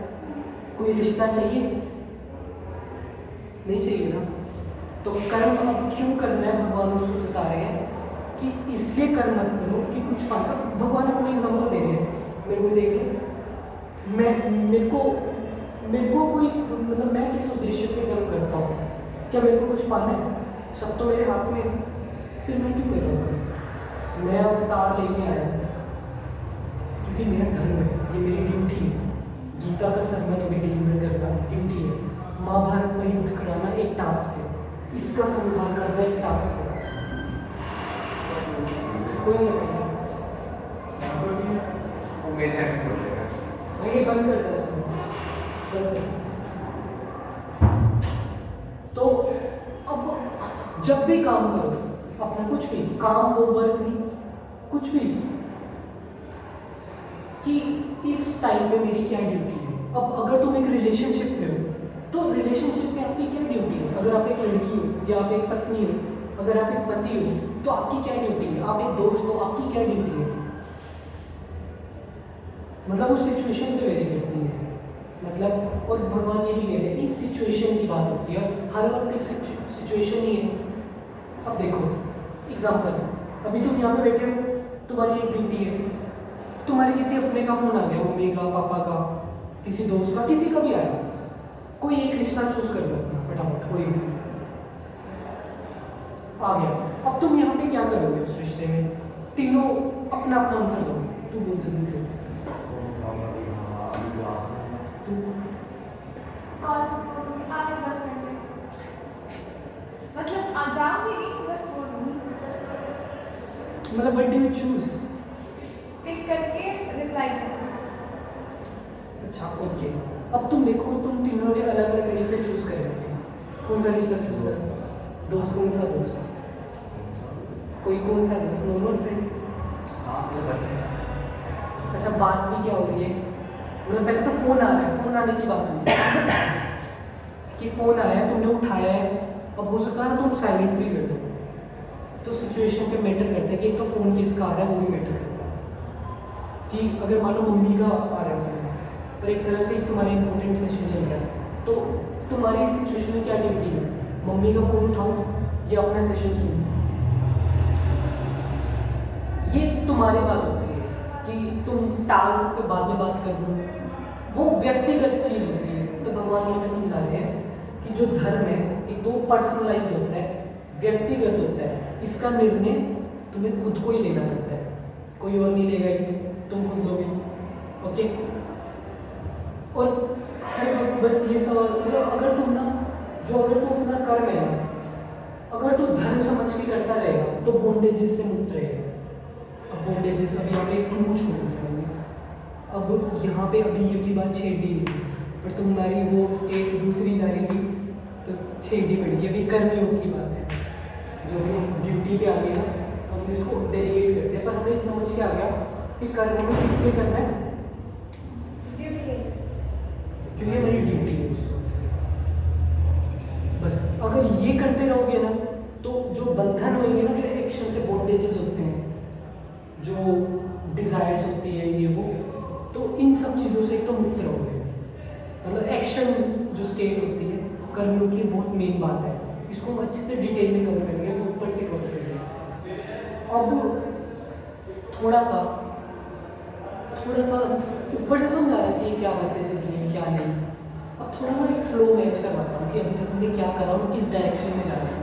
कोई रिश्ता चाहिए? नहीं चाहिए ना। तो कर्म अब क्यों करना है? भगवान उसको बता रहे हैं कि इसलिए कर्म मत करो कि कुछ पाना। भगवान अपना एग्जाम्पल दे रहे हैं, मेरे को देख लो, मेरे को कोई मतलब मैं किस उद्देश्य से कर्म करता हूँ? क्या मेरे को कुछ पाना है? सब तो मेरे हाथ में है, फिर मैं क्यों कर रहा हूँ? मैं अवतार लेके आया हूँ क्योंकि मेरा धर्म है, ये मेरी ड्यूटी है। गीता का सरमन अभी डिलीवर करना ड्यूटी है। महाभारत का युद्ध कराना एक टास्क है, इसका संहार करना एक टास्क है। कोई नहीं ये बंद कर सकते हैं। तो अब जब भी काम करो अपना, कुछ भी काम हो, वर्क नहीं, कुछ भी, कि इस टाइम में मेरी क्या ड्यूटी है। अब अगर तुम एक रिलेशनशिप में हो तो रिलेशनशिप में आपकी क्या ड्यूटी है? अगर आप एक लड़की हो या आप एक पत्नी हो, अगर आप एक पति हो तो आपकी क्या ड्यूटी है? आप एक दोस्त हो, आपकी क्या ड्यूटी है? मतलब उस सिचुएशन पे वेरी करती है। मतलब और भगवान ये भी कह रहे हैं कि सिचुएशन की बात होती है, हर वक्त एक सिचुएशन ही है। अब देखो एग्जाम्पल, अभी तुम यहाँ पे बैठे हो, तुम्हारी एक ड्यूटी है, तुम्हारे किसी अपने का फ़ोन आ गया, मम्मी का, पापा का, किसी दोस्त का, किसी का भी आया, कोई एक रिश्ता चूज कर लो अपना फटाफट, कोई भी आ गया। अब तुम यहाँ पे क्या करोगे उस रिश्ते में? तीनों अपना अपना आंसर दो, तू बोल जल्दी से। मतलब आ जाऊंगी नहीं, बस बोलूंगी। मतलब what do you choose? Pick करके रिप्लाई करना। अच्छा ओके, अब तुम देखो, तुम तीनों ने अलग अलग रिश्ते चूज करेंगे। कौन सा रिश्ता चूज करें? दोस्त, कौन सा दोस्त? कोई कौन सा दोस्त? Normal friend? अच्छा बात भी क्या हो रही है? मतलब पहले तो फ़ोन आ रहा है, फ़ोन आने की बात हुई कि फ़ोन आया है, तुमने उठाया है। अब हो सकता है तुम साइलेंट भी कर दो, तो सिचुएशन पे मैटर करता है कि एक तो फ़ोन किसका आ रहा है वो भी मैटर करता है। कि अगर मान लो मम्मी का आ रहा है फ़ोन और एक तरह से तुम्हारा इंपॉर्टेंट सेशन चल रहा है, तो तुम्हारी इस सिचुएशन में क्या ड्यूटी है? मम्मी का फ़ोन उठाओ या अपना सेशन सुनो? ये तुम्हारी बात होती है कि तुम टाल सकते हो, बाद में बात कर दो, वो व्यक्तिगत चीज़ होती है। तो भगवान यहाँ पे समझा रहे हैं कि जो धर्म है एक तो पर्सनलाइज होता है, व्यक्तिगत होता है, इसका निर्णय तुम्हें खुद को ही लेना पड़ता है, कोई और नहीं लेगा, तुम खुद लोगे। ओके, और हर बस ये सवाल, मतलब अगर तुम ना, जो अगर तू अपना कर्म है ना, अगर तू धर्म समझ के करता रहेगा तो बॉन्डेजेस से मुक्त रहेगा। अब बॉन्डेजेस, अभी यहाँ पे एक क्लू छोड़ दिया मैंने, अब यहाँ पे अभी ये भी बात छेड़ी हुई, पर तुम्हारी वो स्टेट दूसरी जा रही थी तो छेड़ी पड़ी। अभी कर्मयोग की बात है, जो हम ड्यूटी पे आ गए ना तो हम इसको डेलीगेट करते हैं, पर हमें समझ के आ गया कि कर्म हमें किस लिए करना है, क्योंकि हमारी ड्यूटी है उस वक्त। बस अगर ये करते रहोगे ना तो जो बंधन होंगे ना, जो एक्शन से बॉन्डेजेस होते हैं, जो डिज़ायर्स होती है ये वो, तो इन सब चीज़ों से एक तो मुक्त रहोगे। मतलब एक्शन जो स्टेट होती है कर्मयोग की बहुत मेन बात है, इसको हम अच्छे से डिटेल में कवर करेंगे, तो ऊपर से कवर करेंगे। अब थोड़ा सा ऊपर से तो हम जा रहा है कि क्या बातें चल रही हैं क्या नहीं। अब थोड़ा ना एक फ्लो मैच करवाता हूँ कि अभी तक हमने क्या करा और किस डायरेक्शन में जा रहे हैं।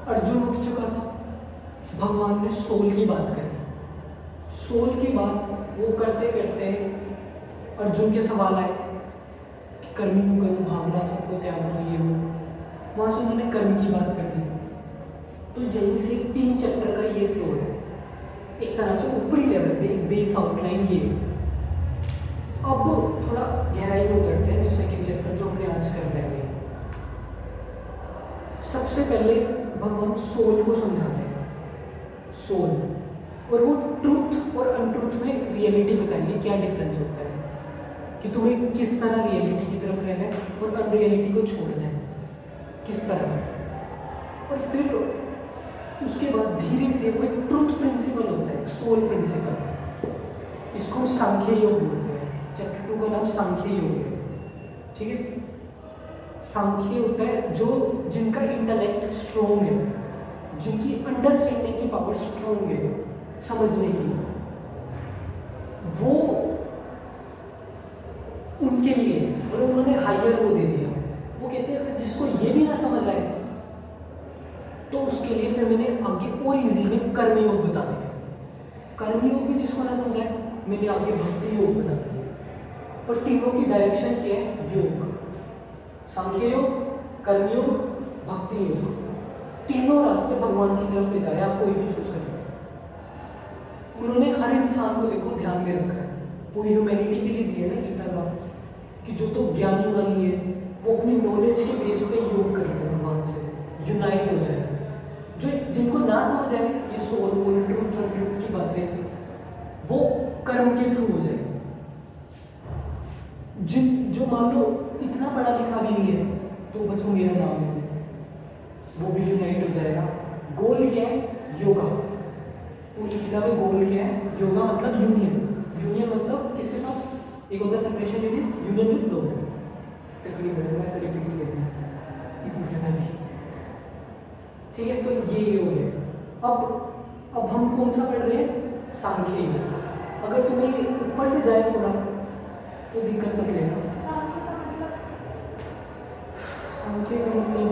अर्जुन उठ चुका था, भगवान ने सोल की बात करी। सोल की बात वो करते करते अर्जुन के सवाल आए कि कर्मी को करूँ, भावना सबको त्याग दो, ये वो, वहाँ से उन्होंने कर्म की बात कर दी। तो यहीं से 3 चैप्टर का ये फ्लो है, एक तरह से ऊपरी लेवल पे एक बेस आउटलाइन ये है। अब थोड़ा गहराई में उतरते हैं, जो सेकंड चैप्टर जो हमने आज कर रहे हैं। सबसे पहले भगवान सोल को समझा रहे हैं, सोल, और वो ट्रूथ और अनट्रूथ में रियलिटी बताएंगे क्या डिफरेंस होता है, कि तुम्हें किस तरह रियलिटी की तरफ रहना है और अनरियलिटी को छोड़ना है किस तरह। और फिर उसके बाद धीरे से वो एक ट्रुथ प्रिंसिपल होता है, सोल प्रिंसिपल, इसको सांख्य योग बोलते हैं। चैप्टर 2 का नाम सांख्य योग है, ठीक है। सांख्य होता है जो जिनका इंटेलेक्ट स्ट्रोंग है, जिनकी अंडरस्टैंडिंग की पावर स्ट्रोंग है, समझने की, वो उनके लिए, और उन्होंने हायर वो दे दिया। वो कहते हैं जिसको ये भी ना समझ आए तो उसके लिए फिर मैंने आगे और इजी में कर्मयोग बता दिया। कर्मयोग भी जिसको ना समझ आए मैंने आगे भक्ति योग बता दिया। पर तीनों की डायरेक्शन क्या है, योग, सांख्य योग, कर्मयोग, भक्ति योग, तीनों रास्ते भगवान की तरफ ले जा रहे हैं। आप कोई भी चूज करें। उन्होंने हर इंसान को देखो ध्यान में रखा है, पूरी ह्यूमैनिटी के लिए दिया ना गीता का, कि जो तो ज्ञानी वानी है वो अपनी नॉलेज के बेस पे योग करेंगे, भगवान से यूनाइट हो जाए। जो जिनको ना समझ आए ये सोल वोल ट्रूथ और ट्रूथ की बातें, वो कर्म के थ्रू हो जाए। जो मान लो इतना पढ़ा लिखा भी नहीं है तो बस वो मेरा नाम है, वो भी यूनाइट हो जाएगा। गोल क्या है, योगा। पूरी गीता में गोल क्या है, योगा मतलब यूनियन। यूनियन मतलब किसके साथ, एक होता है सेपरेशन यूनियन, यूनियन विद लोग। तकरीबन मैं तो रिपीट करना है, ठीक है। तो ये योग है। अब हम कौन सा पढ़ रहे हैं, सांख्य योग। अगर तुम्हें ऊपर से जाए थोड़ा तो दिक्कत मत लेना। सांख्य का मतलब, सांख्य का मतलब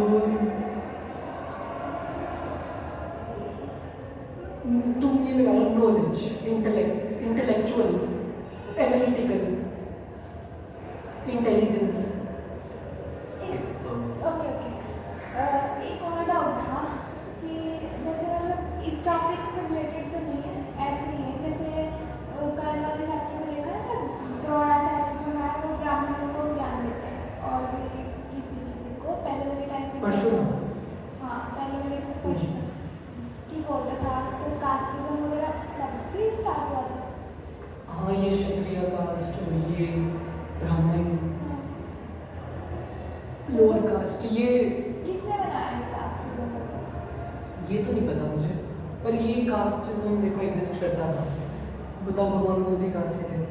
तुम ये लगा लो, knowledge, intellectual, analytical, intelligence. Okay एक और डाउट था कि जैसे मतलब इस टॉपिक से रिलेटेड तो नहीं है, ऐसे ही है जैसे कल वाले चैप्टर में देखा है ना, द्रोणाचार्य जो है वो ब्राह्मणों को ज्ञान देते हैं और भी किसी को पहले वाले टाइम में परशुराम, हाँ पहले वाले में परशुराम ठीक होता था, तो कास्टिज्म वगैरह तब से स्टार्ट हुआ था। हाँ ये क्षत्रिय कास्ट, ये ब्राह्मण, लोअर कास्ट, ये किसने बनाया है कास्टिज्म वगैरह? ये तो नहीं पता मुझे, पर ये कास्टिज्म देखो एग्जिस्ट करता था। बताओ भगवान कौन सी कास्ट के थे?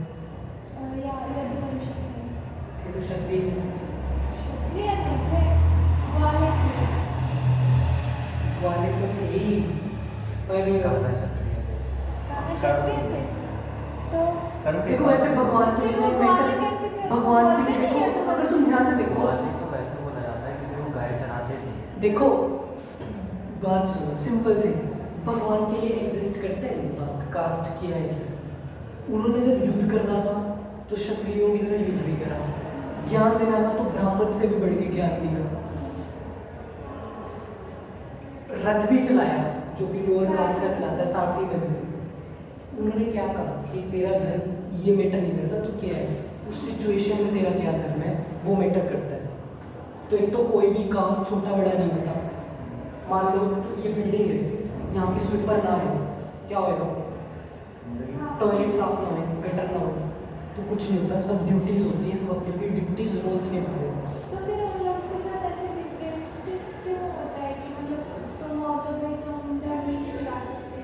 या यदुवंश थे तो क्षत्रिय, क्षत्रिय नहीं थे, ग्वाले थे। वाले तो थे ही, पर काफी क्षत्रिय थे। तो देखो वैसे भगवान के फिर लिए वो ग्वाले कैसे थे? भगवान के बोलते लिए नहीं है देखो, तो अगर तुम ध्यान से देखो, तो वैसे बोला जाता है क्योंकि वो गाय चराते थे। देखो बात सुनो, सिंपल सी, भगवान के लिए एग्जिस्ट करता है ये बात, कास्ट क्या है किसी, उन्होंने जब युद्ध करना था तो क्षत्रियों की तरह युद्ध भी करा, ज्ञान देना था तो ब्राह्मण से भी बढ़ के ज्ञान दिया, रथ भी चलाया जो कि लोअर कास्ट का चलाता है, सारथी बन गए। उन्होंने क्या कहा कि तेरा धर्म ये मैटर नहीं करता, तो क्या है उस सिचुएशन में तेरा क्या धर्म है वो मैटर करता है। तो एक तो कोई भी काम छोटा बड़ा नहीं होता। मान लो तो ये बिल्डिंग है, यहाँ की स्वीपर ना है, क्या होएगा, टॉयलेट साफ ना हो, गटर ना हो, तो कुछ नहीं होता। सब ड्यूटीज होती है, सब अपनी अपनी ड्यूटीज रोल्स निभाते हैं। तो फिर उन लोगों के साथ ऐसे डिफरेंस क्यों होता है कि मतलब तुम हो तो भाई तुम धर्म ही नहीं ला सकते,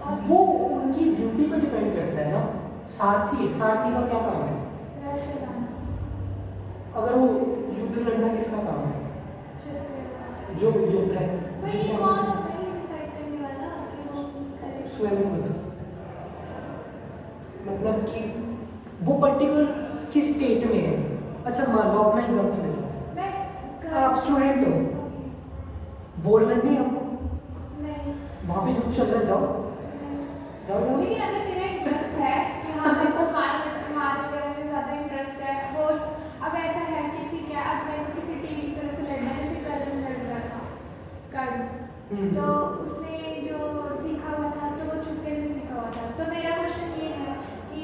और वो उनकी ड्यूटी पे डिपेंड करता है ना। सारथी का क्या काम है? रथ चलाना, अगर वो युद्ध लड़ना किसका काम है? क्षत्रिय। जो युद्ध है पर ये जिसमें कौन होता है ये डिसाइड करने वाला कि वो करे? स्वयं खुद, मतलब कि वो पर्टिकुलर किस स्टेट में है। अच्छा मान लो अपना एग्जांपल ले लो, मैं आप स्टूडेंट हो, ओके, बोलना नहीं आपको, नहीं वहाँ पे युद्ध चल रहा है, जाओ नहीं। जाओ जाओ। लेकिन अगर मेरा इंटरेस्ट है कि हाँ मेरे को मार वगैरह में ज़्यादा इंटरेस्ट है, वो अब ऐसा है कि ठीक है अब मेरे को किसी टीम की तरफ से लड़ना है, जैसे कर्ण लड़ रहा था, कर्ण, तो उसने जो सीखा हुआ था तो वो चुपके से सीखा हुआ था। तो मेरा क्वेश्चन ये है कि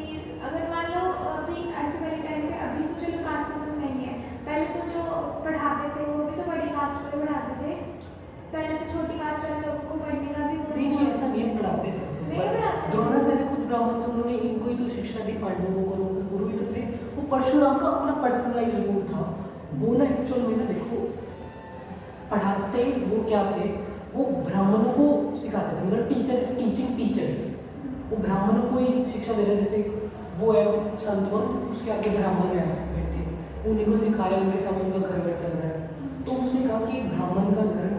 अगर मान लो अभी ऐसे वाले टाइम पे, अभी तो चलो कास्टिज्म नहीं है, पहले तो जो पढ़ाते थे वो भी तो बड़ी कास्ट को ही पढ़ाते थे, पहले तो छोटी कास्ट वाले लोगों को पढ़ने का भी वो नहीं ऐसा नहीं है, पढ़ाते थे। नहीं पढ़ाते। द्रोणाचार्य खुद ब्राह्मण थे, उन्होंने इनको ही तो शिक्षा दी, पांडवों को, गुरु ही तो थे। वो परशुराम का अपना पर्सनलाइज रूट था। वो ना एक्चुअल में ना देखो पढ़ाते वो क्या थे, वो ब्राह्मणों को सिखाते थे, मतलब टीचर्स टीचिंग टीचर्स, वो ब्राह्मणों को ही शिक्षा दे रहे। जैसे वो है संतवंत, उसके आगे ब्राह्मण है बैठे, उन्हीं को सिखाया, उनके साथ उनका घर घर चल रहा है। तो उसने कहा कि ब्राह्मण का धर्म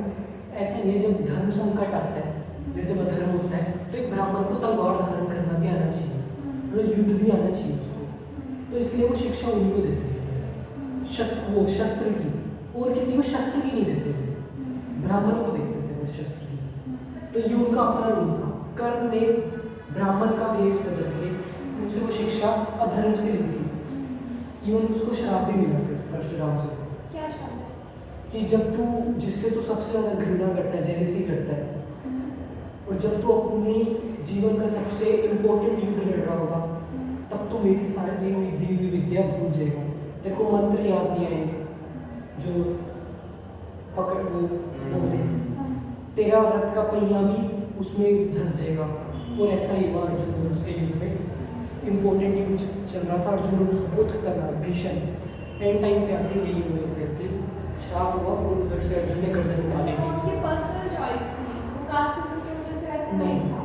ऐसा नहीं है, जब धर्म संकट आता है या जब अधर्म होता है तो एक ब्राह्मण को तलवार धारण करना भी आना चाहिए, मतलब युद्ध भी आना चाहिए उसको। तो इसलिए वो शिक्षा उन्हीं को देते थे सिर्फ, वो शस्त्र की, और किसी को शस्त्र की नहीं देते थे, ब्राह्मणों को देते थे वो शस्त्र की। तो ये उनका अपना रूल था। कर्ण ने ब्राह्मण का भेष बदल के उनसे वो शिक्षा अधर्म से ली थी। इवन उसको श्राप भी मिला फिर परशुराम से क्या शब्द है? कि जब तू जिससे तू सबसे ज़्यादा घृणा करता है, जेलेसी करता है, और जब तू अपने जीवन का सबसे इम्पोर्टेंट युद्ध लड़ रहा होगा, तब तो मेरी सारी हुई दी हुई विद्या भूल जाएगा, तेरे को मंत्र याद नहीं आएंगे जो पकड़ वो बोले, तेरा रथ का पहिया भी उसमें धंस जाएगा। और ऐसा ही हुआ अर्जुन और उसके युद्ध में, इम्पोर्टेंट युद्ध चल रहा था, अर्जुन और उसको बहुत खतरनाक भीषण, एंड टाइम पे आके यही हुआ एग्जैक्टली, श्राप हुआ और उधर से अर्जुन ने गर्दन निकाली वो थी। उसकी पर्सनल चॉइस थी, वो कास्टिज्म की वजह से ऐसा नहीं। नहीं था।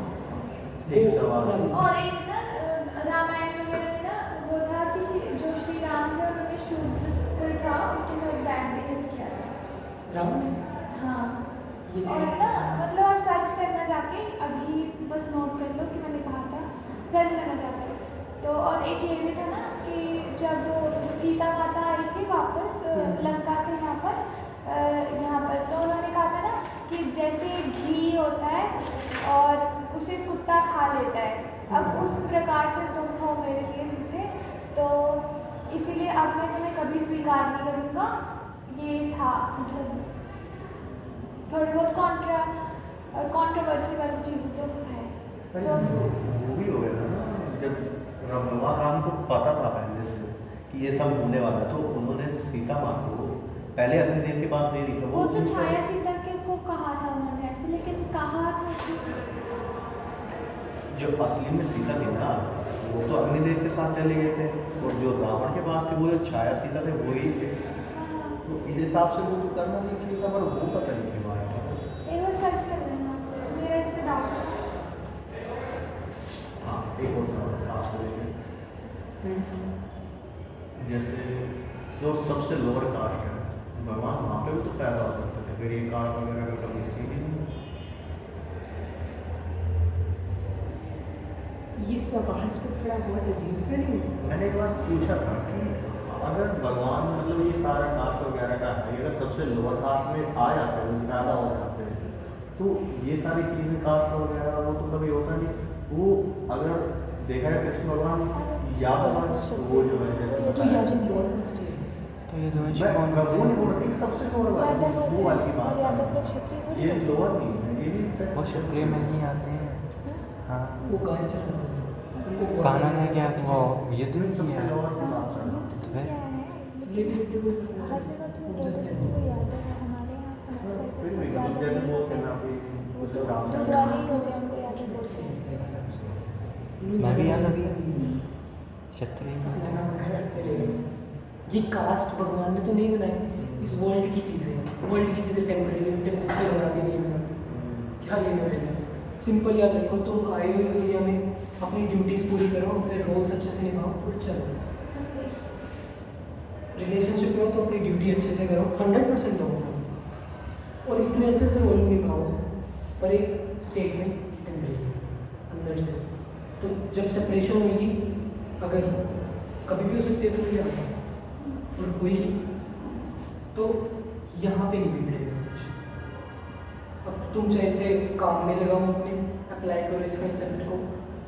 एक सवाल और एक ना रामायण वगैरह में ना वो था कि जो श्री राम थे उन्होंने शूद्र कोई था उसके साथ बैड बिहेव किया था। राम ने हाँ, ये और ना मतलब आप सर्च करना जाके, अभी बस नोट कर लो कि मैंने कहा था, सर्च करना जाके। तो और एक ये भी था ना कि जब सीता माता आई थी वापस लंका से यहाँ पर, तो उन्होंने कहा था ना कि जैसे घी होता है और उसे कुत्ता खा लेता है, अब उस प्रकार से तुम हो मेरे लिए सीधे, तो इसीलिए अब मैं तुम्हें कभी स्वीकार नहीं करूँगा। ये था मतलब थोड़ी बहुत कॉन्ट्रोवर्सी वाली चीज़ तो है। पर तो वो भी हो गया था ना, जब भगवान राम को पता था पहले से कि ये सब होने वाला, तो उन्होंने सीता माँ को पहले अपने देव के पास दे दी थी। वो तो छाया सीता के को कहा था उन्होंने ऐसे, लेकिन कहा था कि जो असली में सीता थी ना, वो तो अग्निदेव के साथ चले गए थे, और जो रावण के पास थे वो जो छाया सीता थे वो ही थे। हाँ, तो इस हिसाब से वो तो करना नहीं चाहिए था, पर वो पता नहीं क्यों आया था। एक बार सर्च कर लेना, मेरा इस पर डाउट है। हाँ, एक और सवाल कास्ट को लेकर, जैसे जो सबसे लोअर कास्ट है, भगवान वहाँ पे भी तो पैदा हो सकते थे, फिर ये कास्ट वगैरह का कभी सी भी नहीं। ये सवाल तो थोड़ा बहुत अजीब सा नहीं है? मैंने एक बार पूछा था कि अगर भगवान मतलब ये सारा कास्ट वगैरह का है, अगर सबसे लोअर कास्ट में आ जाते हैं, पैदा हो जाते हैं, तो ये सारी चीज़ें कास्ट वगैरह वो तो कभी होता नहीं। वो अगर देखा जाए कृष्ण भगवान यादव वो जो है जैसे तो बताया, तो ये दोनों मैं कौन वो नहीं बोल रहा, एक सबसे लोअर वाला यादव होते वो वाली की हैं, बात और यादव लोग है। क्षत्रिय थोड़ी ये होते हैं। लोअर नहीं है, ये भी वो क्षत्रिय में ही आते हैं। हाँ वो गाय चलाते हैं उनको कान्हा ने क्या वो युद्ध ये भी सबसे किया है। लोअर की बात कर रहा हूँ। युद्ध तो फिर? क्या है, ये लेकिन भी देखो हर जगह तो बोलते हैं कि वो यादव है, हमारे यहाँ समाज से फिर भी तो मतलब यादव जैसे नहीं बोलते होते हैं ना हैं। अभी वो उस तो हिसाब से दुर्गानी ही होते हैं, उनको यादव बोलते हैं। मैं भी यादव ही क्षत्रिय में। ये कास्ट भगवान ने तो नहीं बनाई, इस वर्ल्ड की चीज़ें, वर्ल्ड की चीज़ें टेम्परेरी उनके खुद से बना दी, नहीं बना, क्या लेना देना। सिंपल याद रखो, तुम आए हो इस दुनिया में, अपनी ड्यूटीज़ पूरी करो, अपने रोल्स अच्छे से निभाओ और चलो। रिलेशनशिप में हो तो अपनी ड्यूटी अच्छे से करो, 100% दो, और इतने अच्छे से रोल निभाओ पर एक स्टेट में टेम्परेरी अंदर से। तो जब सेपरेशन होगी, अगर कभी भी हो सकती है, तो नहीं आता और होएगी, तो यहाँ पे नहीं बिगड़ेगा कुछ। अब तुम चाहे इसे काम में लगाओ, अपने अप्लाई करो इस कंसेप्ट को,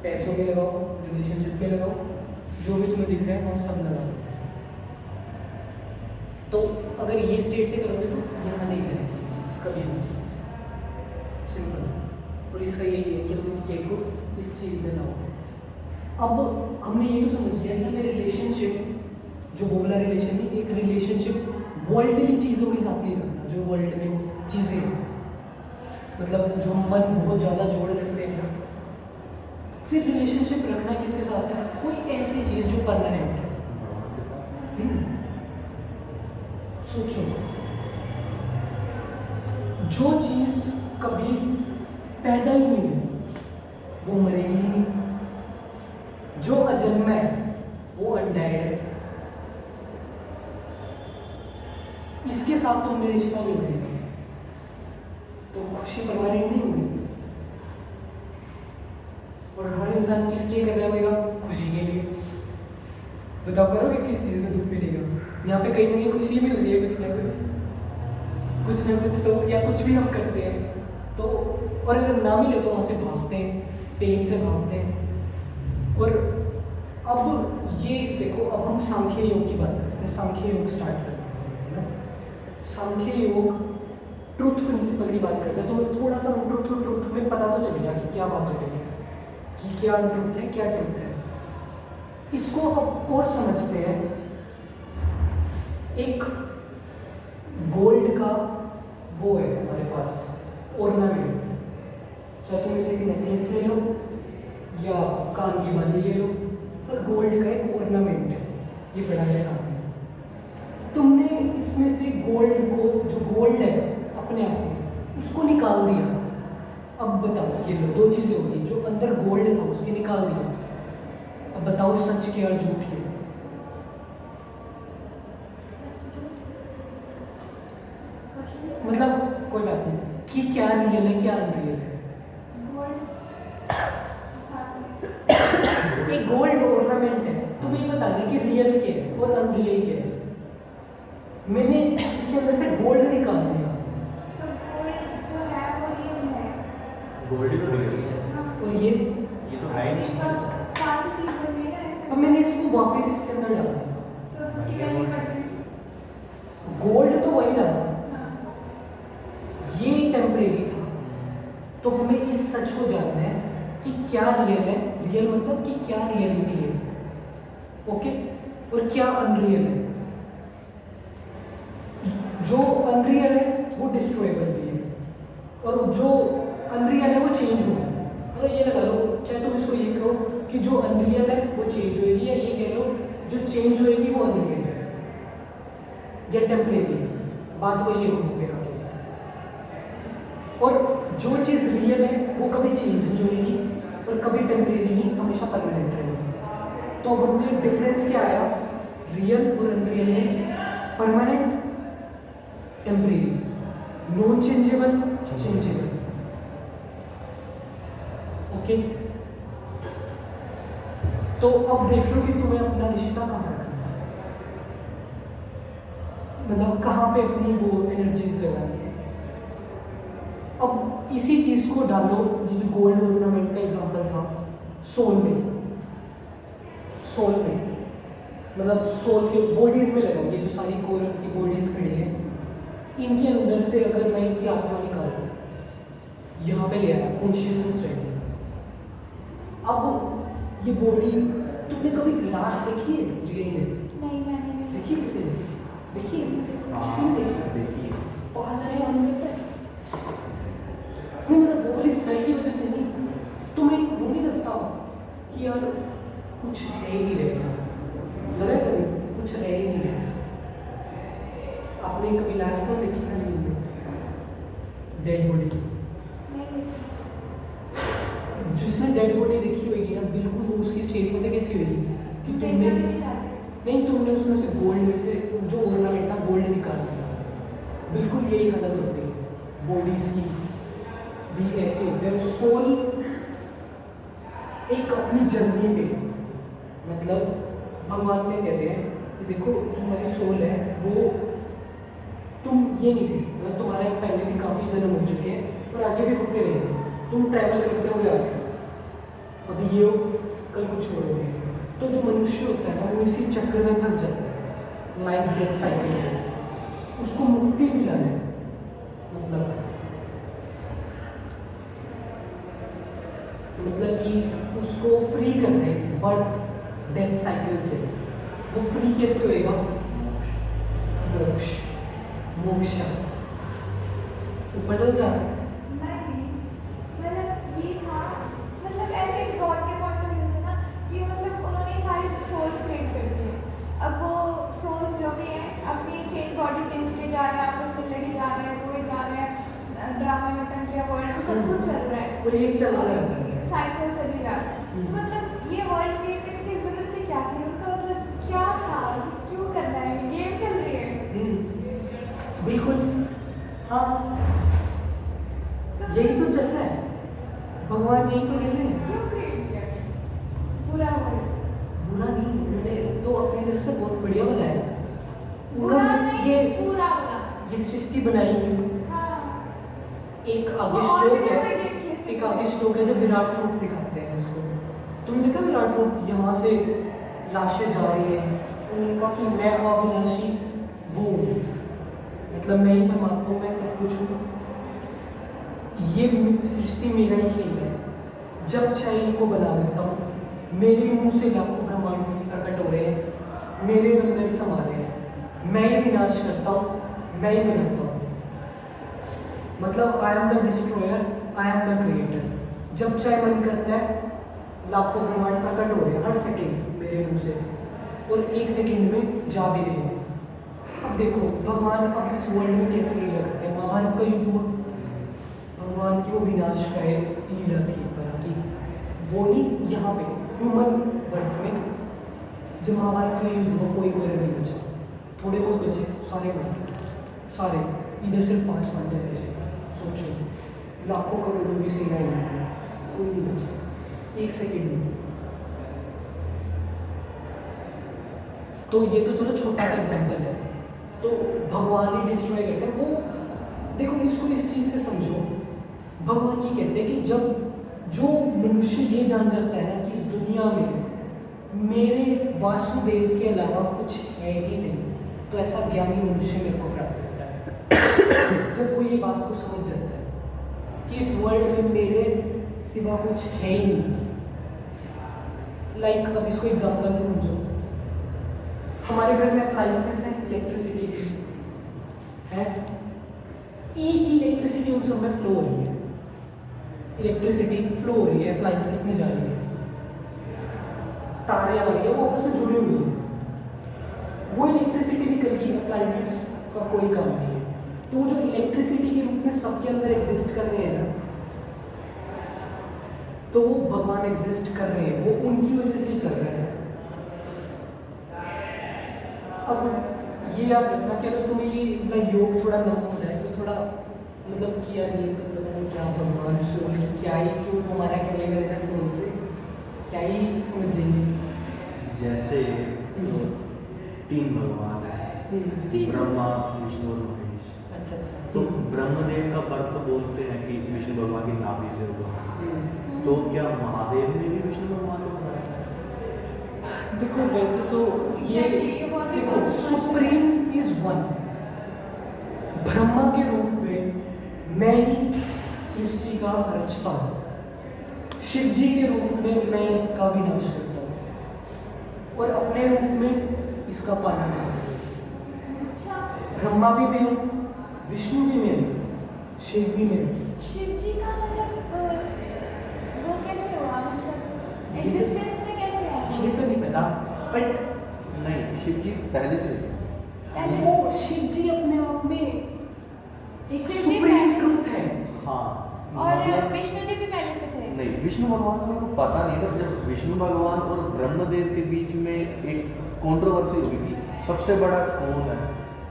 पैसों में लगाओ, रिलेशनशिप में लगाओ, जो भी तुम्हें दिख रहा है वहाँ सब लगाओ। तो अगर ये स्टेट से करोगे तो यहाँ नहीं चलेगी ये चीज़ कभी भी, सिंपल। और इसका यही है कि अपने स्टेट को इस चीज़ में लाओ। अब हमने ये तो समझ लिया कि हमें रिलेशनशिप, जो वो वाला रिलेशन नहीं, एक रिलेशनशिप वर्ल्डली चीज़ों के साथ नहीं रखना, जो वर्ल्ड में चीज़ें हैं, मतलब जो मन बहुत ज़्यादा जोड़ रखते हैं। फिर रिलेशनशिप रखना किसके साथ है, कोई ऐसी चीज़ जो परमानेंट है। भगवान के साथ सोचो, जो चीज़ कभी पैदा ही नहीं हुई वो मरेगी ही नहीं, जो अजन्मा है वो अनडाइड है। इसके साथ तुमने रिश्ता जोड़ लिया तो खुशी परमानेंट नहीं होगी। और हर इंसान किस लिए कर रहा है भैया, खुशी के लिए। बताओ करोगे किस चीज़ में दुख मिलेगा, यहाँ पे कहीं ना कहीं खुशी मिल रही है, कुछ ना कुछ तो, या कुछ भी हम करते हैं तो, और अगर ना मिले तो वहाँ से भागते हैं, पेन से भागते हैं। और अब ये देखो, अब हम सांख्य योग की बात करते हैं, सांख्य योग स्टार्ट करते हैं, है ना। सांख्य योग ट्रुथ प्रिंसिपल की बात करते हैं, तो मैं थोड़ा सा ट्रुथ में पता तो चलेगा कि क्या बात हो रही है, कि क्या अनट्रुथ है, क्या ट्रुथ है। इसको अब और समझते हैं। एक गोल्ड का वो है हमारे पास ऑर्नामेंट, चाहे तुम इसे एक नेकलेस ले लो या कान की बाली ले लो, पर गोल्ड का एक ऑर्नामेंट है, ये बड़ा है काम है। तुमने इसमें से गोल्ड को, जो गोल्ड है अपने आप में, उसको निकाल दिया। अब बताओ, ये लो, दो चीज़ें होगी, जो अंदर गोल्ड था उसके निकाल दिया। अब बताओ सच क्या और झूठ क्या। मतलब कोई बात नहीं कि क्या रियल है क्या अनरियल है। एक गोल्ड ऑर्नामेंट है, तुम्हें ये बताना है कि रियल क्या है और अनरियल क्या है। मैंने इसके अंदर से गोल्ड निकाल दिया तो गोल्ड जो है वो रियल है। गोल्ड ही तो रियल है, हाँ। और ये ये तो है ही इसका नहीं। फालतू चीज बन गई ना ऐसे। अब मैंने इसको वापस इसके अंदर डाल दिया। तो उसकी वैल्यू बढ़ गई। गोल्ड तो वही रहा, हाँ। ये टेम्परेरी था। तो हमें इस सच को जानना है कि क्या रियल है, रियल मतलब कि क्या रियलिटी है, ओके, और क्या अनरियल है। जो अनरियल है वो डिस्ट्रॉयबल भी है, और जो अनरियल है वो चेंज होगी। मतलब ये लगा लो, चाहे तुम इसको ये कहो कि जो अनरियल है वो चेंज होएगी, या ये कह लो जो चेंज होएगी वो अनरियल है या टेम्परेरी है। बात वही है घूम फिर आके। और जो चीज़ रियल है वो कभी चेंज नहीं होगी और कभी टेम्परेरी नहीं, हमेशा परमानेंट रहेगी। तो अब हमने डिफरेंस क्या आया रियल और अनरियल में, permanent temporary, non changeable changeable, okay. तो अब देख लो कि तुम्हें अपना रिश्ता कहाँ रखना है, मतलब कहाँ पे अपनी वो एनर्जीज लगानी है। अब इसी चीज़ को डालो, ये जो गोल्ड ऑर्नामेंट का एग्जांपल था, सोल में मतलब सोल के बॉडीज में लगाओ, ये जो सारी कोरल्स की बॉडीज खड़ी है इनके अंदर से अगर मैं इनकी आत्मा निकालूँ यहाँ पे ले आया कॉन्शियसनेस रेडी। अब ये बॉडी तुमने कभी लाश देखी है रियल में? नहीं मैंने नहीं देखी किसी ने? देखी है? किसी ने देखी? देखिए पास आने वाला लगता है नहीं, मतलब वो वाली स्मेल की वजह से नहीं, तुम्हें वो नहीं लगता कि यार कुछ है ही नहीं रह गया? लगा है कभी कुछ रह ही नहीं गया? आपने कभी लाश तो देखी नहीं? डेड बॉडी नहीं जिसने डेड बॉडी देखी होगी ना, बिल्कुल वो उसकी स्टेट पता कैसी होगी कि देखना तुमने भी नहीं चाहते। नहीं, तुमने उसमें से गोल्ड में से जो ऑर्नामेंट था गोल्ड निकाल दिया। बिल्कुल यही हालत होती है बॉडीज की भी, ऐसे होते हैं। सोल एक अपनी जर्नी में, मतलब भगवान क्या कहते हैं कि देखो जो हमारी सोल है वो तुम ये नहीं थे, मतलब तुम्हारा एक पहले भी काफ़ी जन्म हो चुके हैं और आगे भी होते रहेंगे। तुम ट्रैवल करते हुए आ रहे हो, अभी ये हो कल कुछ और हो गए। तो जो मनुष्य होता है ना वो इसी चक्र में फंस जाता है, लाइफ डेथ साइकिल में। उसको मुक्ति दिलाना है, मतलब कि उसको फ्री करना है इस बर्थ डेथ साइकिल से। वो फ्री कैसे होएगा? मोक्ष ऊपर चल जा। नहीं मतलब ये था, मतलब ऐसे गॉड के पॉइंट ऑफ व्यू से ना कि मतलब उन्होंने सारी सोल्स क्रिएट कर दी है। अब वो सोल्स जो भी हैं अपनी चेंज बॉडी चेंज किए जा रहे हैं, आपस में लड़े जा रहे हैं, रोए जा रहे हैं, ड्रामा में टंकिया वर्ल्ड में सब कुछ चल रहा है और ये चल रहा है, साइकिल चली जा रहा है। तो मतलब ये वर्ल्ड क्रिएट करने की जरूरत ही क्या थी? उनका मतलब क्या था कि क्यों करना है? गेम चल रही है। बिल्कुल हाँ, यही तो चल रहा है, भगवान यही तो ले रहे हैं। क्यों क्रिएट किया पूरा वर्ल्ड? बुरा नहीं, उन्होंने तो अपनी तरफ से बहुत बढ़िया बनाया। पूरा उन्होंने नहीं, ये पूरा बोला। ये सृष्टि बनाई क्यों? हाँ एक आगे वो और श्लोक भी है, कोई गेम खेल सकते एक आगे हैं। श्लोक है जो विराट रूप दिखाते हैं उसको। तुमने देखा विराट रूप? यहाँ से लाशें जा रही है, उन्होंने कहा कि मैं अविनाशी वो हूँ, मतलब मैं ही परमात्मा हूँ, मैं सब कुछ हूँ। ये सृष्टि मेरा ही खेल है, जब चाहे इनको बना देता हूँ। मेरे मुंह से लाखों ब्रह्मांड प्रकट हो रहे हैं, मेरे अंदर ही समा रहे हैं। मैं ही विनाश करता हूँ, मैं ही बनाता हूँ। मतलब I am the destroyer, I am the creator. जब चाहे मन करता है लाखों ब्रह्मांड प्रकट हो रहे हैं हर सेकंड मेरे मुंह से, और एक सेकंड में जा भी रहे हैं। अब देखो भगवान अब इस वर्ल्ड में कैसे लीला करते हैं। महाभारत का युद्ध हुआ, भगवान की वो विनाश का लीला थी एक तरह की, वो नहीं यहाँ पे ह्यूमन बर्थ में। जब महाभारत का युद्ध हुआ कोई नहीं बचा, थोड़े बहुत बचे, सारे मर गए, सारे। इधर सिर्फ 5 पांडव बचे। सोचो लाखों करोड़ों की सेना है, कोई नहीं बचा एक सेकंड में। तो ये तो चलो छोटा सा एग्जाम्पल है, तो भगवान ही डिस्ट्रॉय करते हैं वो। देखो इसको इस चीज़ से समझो, भगवान ये कहते हैं कि जब जो मनुष्य ये जान जाता है ना कि इस दुनिया में मेरे वासुदेव के अलावा कुछ है ही नहीं, तो ऐसा ज्ञानी मनुष्य मेरे को प्राप्त होता है। जब वो ये बात को समझ जाता है कि इस वर्ल्ड में मेरे सिवा कुछ है ही नहीं। लाइक अब इसको एग्जाम्पल से समझो, हमारे घर में अप्लाइंसेस हैं इलेक्ट्रिसिटी की है, एक ही इलेक्ट्रिसिटी उन सब में फ्लो हो रही है, इलेक्ट्रिसिटी फ्लो हो रही है, अप्लाइंसेस में जा रही है, तारे आ रही है, वो आपस में जुड़ी हुई है। वो इलेक्ट्रिसिटी निकल गई, अप्लाइंसेस का कोई काम नहीं है। तो वो जो इलेक्ट्रिसिटी के रूप में सबके अंदर एग्जिस्ट कर रहे हैं ना, तो वो भगवान एग्जिस्ट कर रहे हैं, वो उनकी वजह से ही चल रहा है सब। अब ये याद रखना कि अगर तुम्हें ये मतलब योग थोड़ा ना समझ आए तो थोड़ा मतलब कि यार ये तो पता नहीं क्या भगवान सोल की क्या ही क्यों हमारा कहने लगेगा सोल से क्या ही समझ जाइए। जैसे 3 भगवान हैं, ब्रह्मा विष्णु और महेश। अच्छा अच्छा। तो ब्रह्मदेव का पर्व तो बोलते हैं कि विष्णु भगवान की नाभि से हुआ, तो क्या महादेव ने भी विष्णु भगवान को बनाया? देखो वैसे तो ये Exactly, ये बहुत ही देखो good question supreme is one. Brahma के रूप में मैं ही सृष्टि का रचता हूँ, शिव जी के रूप में मैं इसका विनाश करता हूँ और अपने रूप में इसका पालन करता हूँ। अच्छा, ब्रह्मा भी मैं हूँ, विष्णु भी मैं हूँ, शिव भी मैं हूँ। शिव जी का मतलब वो कैसे हुआ, मतलब एग्जिस्टेंस में कैसे आया? ये तो नहीं पता बट नहीं, शिव जी पहले से थे। पहले वो शिव जी अपने आप में एक शिव जी सुप्रीम पहले- ट्रुथ है। हाँ, और मतलब विष्णु जी भी पहले से थे। नहीं, विष्णु भगवान का मेरे को पता नहीं, पर जब विष्णु भगवान और ब्रह्मदेव के बीच में एक कंट्रोवर्सी हुई थी, सबसे बड़ा कौन है,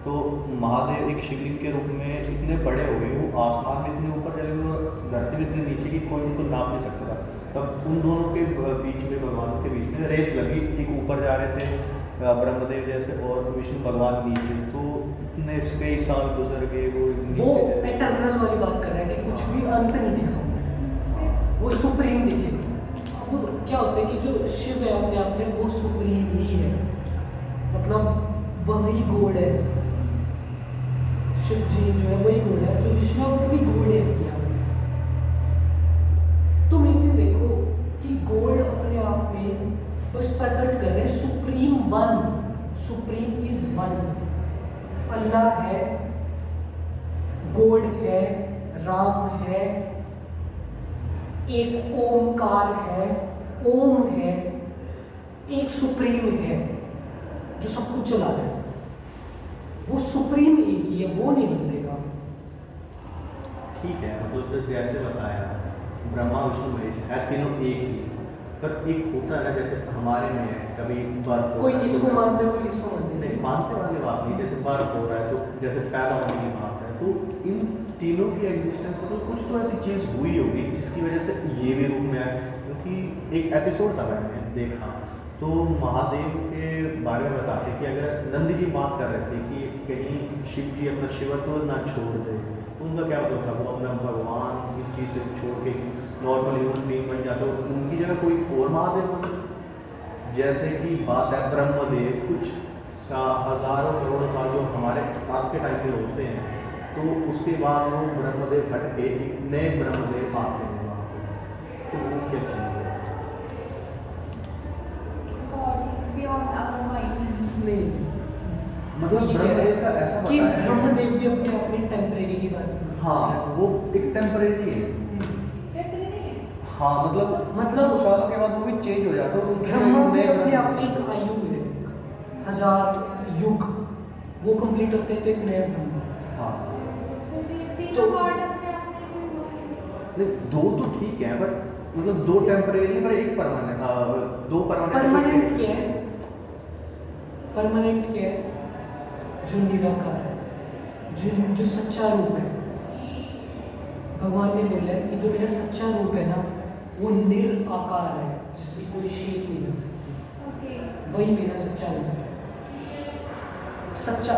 तो महादेव एक शिवलिंग के रूप में इतने बड़े हो गए, वो आसमान में इतने ऊपर चले गए और धरती में इतने नीचे कि कोई उनको नाप नहीं सकता था। तब उन दोनों के बीच में, भगवानों के बीच में रेस लगी, एक ऊपर जा रहे थे ब्रह्मदेव जैसे और विष्णु भगवान नीचे, तो इतने कई साल गुजर गए, वो वो नीचे चले गए। एटर्नल वाली बात कर रहा है कि कुछ भी अंत नहीं दिखा, फिर वो सुप्रीम दिखे। अब क्या होता है कि जो शिव है अपने आप में वो सुप्रीम ही है, मतलब वही गॉड है। शिव जी जो है वही गॉड है, जो विष्णु है वो भी गॉड है अपने आप में। तुम एक चीज देखो कि गॉड अपने आप में बस प्रकट कर रहे हैं supreme one, supreme is one. अल्लाह है, गॉड है, राम है, एक ओमकार है, ओम है, एक सुप्रीम है जो सब कुछ चला रहा है। वो सुप्रीम एक ही है, वो नहीं बदलेगा। ठीक है, मतलब तो जैसे बताया ब्रह्मा विष्णु महेश है, तीनों एक ही, पर एक होता है ना, जैसे हमारे में है, कभी बर्थ हो कोई रहा है, किसको तो मानते हो, कोई किसको मानते नहीं, मानते वाली बात नहीं, जैसे बर्थ हो रहा है तो जैसे पैदा होने की बात है, तो इन तीनों की एग्जिस्टेंस मतलब कुछ तो ऐसी चीज़ हुई होगी जिसकी वजह से ये भी रूप में आए। क्योंकि एक एपिसोड था मैंने देखा, तो महादेव के बारे में बताते कि अगर नंदी जी बात कर रहे थे कि कहीं शिव जी अपना शिवत्व ना छोड़ दे, तो उनका क्या मतलब था, वो अपना भगवान इस चीज़ से छोड़ के नॉर्मल ह्यूमन बीइंग बन जाते, तो उनकी जगह कोई और महादेव बन। जैसे कि बात है ब्रह्मदेव, कुछ हज़ारों करोड़ों साल जो हमारे आज के टाइम पे होते हैं, तो उसके बाद वो ब्रह्मदेव हट के एक नए ब्रह्मदेव आते हैं वहाँ पे, तो वो क्या चीज़ है? God is beyond our mind. नहीं, मतलब ये कह रहा ब्रह्मदेव का है ऐसा कि बताया है। ब्रह्मदेव भी अपने आप में टेम्परेरी की बात है। हाँ, वो एक टेम्परेरी है। Temporary है। हाँ, मतलब कुछ सालों के बाद वो भी चेंज हो जाता है, तो उनकी ब्रह्मा नए भी अपने ब्रह्म- आप में एक आयु है, 1000 युग, वो कंप्लीट होते हैं तो एक नया ब्रह्मा। हाँ, फिर ये तीनों तो- गॉड अपने आप में क्यों हुए? नहीं, दो तो ठीक है, बट मतलब दो टेम्परेरी पर एक परमानेंट, दो परमानेंट क्या है? परमानेंट क्या है? जो निराकार है, जो सच्चा रूप है। भगवान ने बोला है कि जो मेरा सच्चा रूप है ना, वो निराकार है, जिसकी कोई शेप नहीं बन सकती, Okay. वही मेरा सच्चा रूप है। सच्चा,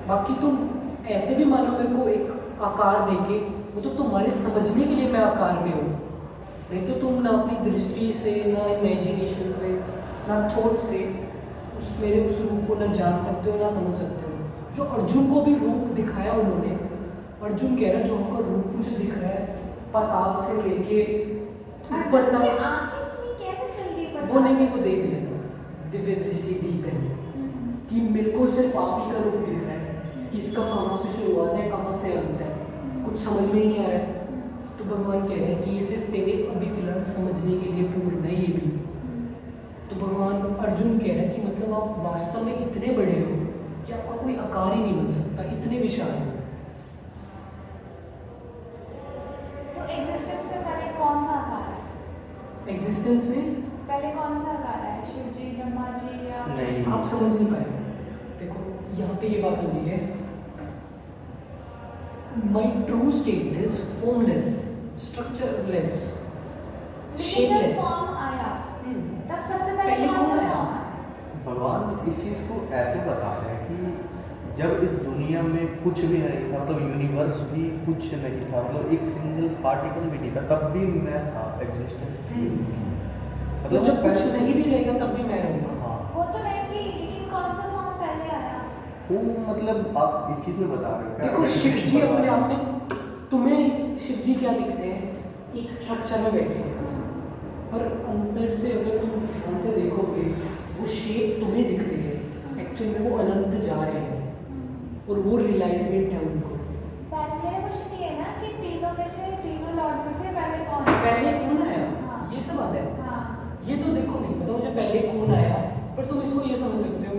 बाकी तुम ऐसे भी मानो मेरे को एक आकार देके, वो तो तुम्हारे समझने के लिए मैं आकार में हूँ, नहीं तो तुम ना अपनी दृष्टि से, ना इमेजिनेशन से, ना थॉट से उस रूप को ना जान सकते हो, ना समझ सकते हो। जो अर्जुन को भी रूप दिखाया उन्होंने, अर्जुन कह रहा है जो उनका रूप मुझे दिख रहा है, पाताल से लेके ऊपर अर्जुन की तक, आँखें इतनी कैसे चल गई पता? वो नहीं, वो दे दिया दिव्य दृष्टि दी करके कि मेरे को सिर्फ आप ही का रूप दिख रहा है, कि इसका कहाँ से शुरुआत है, कहाँ से अंत है, कुछ समझ में ही नहीं आ रहा है। तो भगवान कह रहे हैं कि ये सिर्फ तेरे अभी फिलहाल समझने के लिए पूर्ण है ये भी। तो भगवान अर्जुन कह रहा है कि मतलब आप वास्तव में इतने बड़े हो कि आपका कोई आकार ही नहीं बन सकता, इतने विशाल हो। तो एग्जिस्टेंस में पहले कौन सा आकार है? एग्जिस्टेंस में पहले कौन सा आकार है? शिव जी, ब्रह्मा जी या नहीं, आप समझ नहीं पाए। देखो यहाँ पे ये बात हो रही है, my true state is formless, structureless, लेकिन जब शेपलेस। फॉर्म आया तब सबसे पहले पहले कौन कौन सा आया? फॉर्म आया? भगवान इस चीज़ को ऐसे बताते हैं कि जब इस दुनिया में कुछ भी नहीं था, मतलब यूनिवर्स भी कुछ नहीं था, मतलब एक सिंगल पार्टिकल भी नहीं था, तब भी मैं था, एग्जिस्टेंस थी। तो जब कुछ नहीं भी रहेगा तब भी मैं रहूँगा। हाँ, वो तो रहेंगी, लेकिन कौन सा फॉर्म पहले आया? वो मतलब आप इस चीज़ में बता रहे हो क्या? देखो शिव जी अपने आप में, तुम्हें शिव जी क्या दिख रहे हैं? एक स्ट्रक्चर में बैठे हैं, पर अंदर से अगर तुम ध्यान से देखोगे वो शेप तुम्हें दिख रही है, एक्चुअली में वो अनंत जा रहे हैं और वो रियलाइजमेंट है उनको। मेरा क्वेश्चन ये है ना कि तीनों में से, तीनों लॉर्ड में से पहले कौन है? पहले कौन आया? हाँ। ये सब आता है। हाँ। ये तो देखो नहीं पता मुझे पहले कौन आया, पर तुम इसको ये समझ सकते हो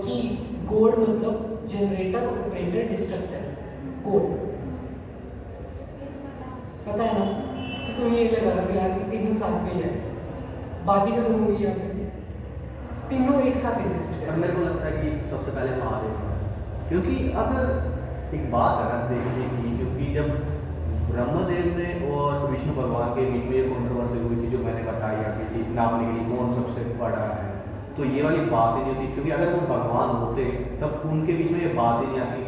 कि गॉड मतलब जनरेटर, ऑपरेटर, डिस्ट्रक्टर। गॉड ये तो बता। पता है ना कि तुम ये लगा लो फिलहाल कि तीनों साथ में ही है, बाकी का तुम वही आते तीनों एक साथ एग्जिस्ट पर है। मेरे को लगता है कि सबसे पहले महादेव था, क्योंकि अगर एक बात अगर देखने की, क्योंकि जब ब्रह्मदेव ने और विष्णु भगवान के बीच में ये कॉन्ट्रोवर्सी हुई थी जो मैंने बताई आपकी थी नापने के लिए कौन सबसे बड़ा है, तो ये वाली बात ही नहीं होती, क्योंकि अगर वो भगवान होते तब उनके बीच में ये बात ही नहीं आती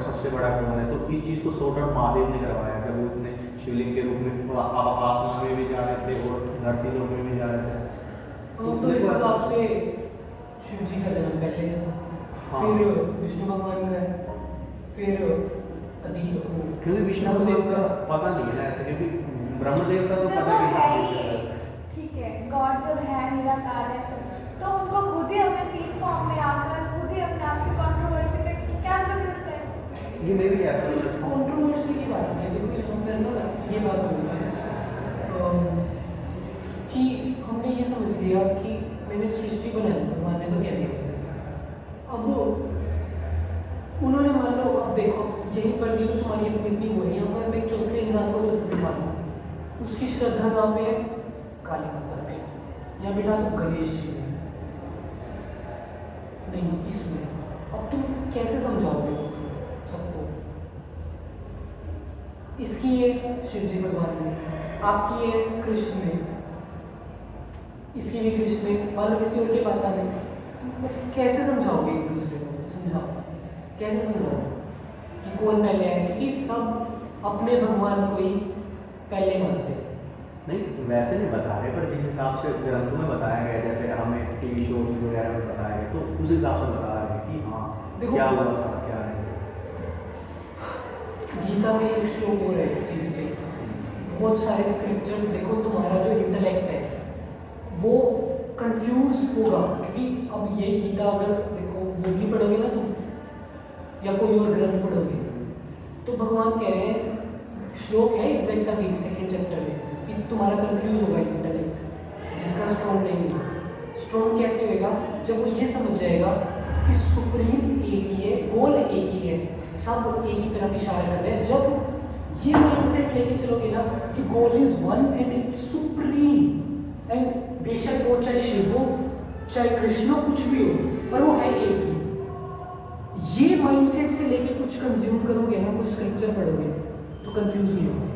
सबसे बड़ा कौन है। तो इस चीज़ को सॉर्ट आउट महादेव ने करवाया, जब वो इतने शिवलिंग के रूप में आसमान में भी जा रहे थे और धरती लोक में भी जा रहे थे। तो इस हिसाब से शिव जी का जन्म पहले, हाँ। फिर विष्णु भगवान का, फिर क्योंकि विष्णु देव का पता नहीं है ना ऐसे, क्योंकि ब्रह्मदेव का तो जब पता वो है नहीं ही, है। ठीक है, गॉड जब है, निराकार है सब, तो उनको खुद ही अपने तीन फॉर्म में आकर खुद ही अपने आप से कंट्रोवर्सी करने की क्या जरूरत है? ये मे भी ऐसा कंट्रोवर्सी की बात नहीं है। देखो ये हम ना ये बात हो रही है कि हमने ये समझ लिया कि मैंने सृष्टि बनाई, भगवान ने तो कह दिया। अब उन्होंने मान लो, अब देखो यहीं पर भी तो तुम्हारी अपनी हो रही है, पर मैं एक चौथे इंसान को बिठा दूँ, उसकी श्रद्धा कहाँ पे है? काली माता पे, या बिठा दूँ गणेश जी में, नहीं इसमें। अब तुम कैसे समझाओगे सबको? इसकी है शिव जी भगवान में, आपकी है कृष्ण में, इसकी भी कृष्ण में, मान लो किसी और के माता में, कैसे समझाओगे एक दूसरे को? समझाओ, कैसे समझाओ कि कौन पहले है? क्योंकि सब अपने भगवान को ही पहले मानते हैं। नहीं वैसे नहीं बता रहे, पर जिस हिसाब से ग्रंथों में बताया गया, जैसे हमें टीवी शोज वगैरह में बताया गया, तो उस हिसाब से बता रहे हैं कि हाँ देखो, क्या हुआ था क्या है। गीता में एक श्लोक हो रहा है इस चीज़ पे, बहुत सारे स्क्रिप्चर। देखो तुम्हारा जो इंटेलेक्ट है वो कंफ्यूज होगा, क्योंकि अब ये गीता अगर देखो वो भी पढ़ोगे ना तुम, या कोई और ग्रंथ पढ़ोगे, तो भगवान कह रहे हैं, श्लोक है एग्जैक्ट अभी 2nd चैप्टर में, कि तुम्हारा कंफ्यूज होगा इंटेलेक्ट, जिसका स्ट्रॉन्ग नहीं है। स्ट्रॉन्ग कैसे होएगा? जब वो ये समझ जाएगा कि सुप्रीम एक ही है, गोल एक ही है, सब एक ही तरफ इशारा कर रहे हैं। जब ये माइंडसेट लेके चलोगे ना कि goal is one and it's supreme, and बेशक वो चाहे शिव हो चाहे कृष्ण हो, कुछ भी हो, पर वो है एक ही। ये माइंडसेट से लेके कुछ कंज्यूम करोगे ना, कुछ स्क्रिप्चर पढ़ोगे, तो कंफ्यूज नहीं होगा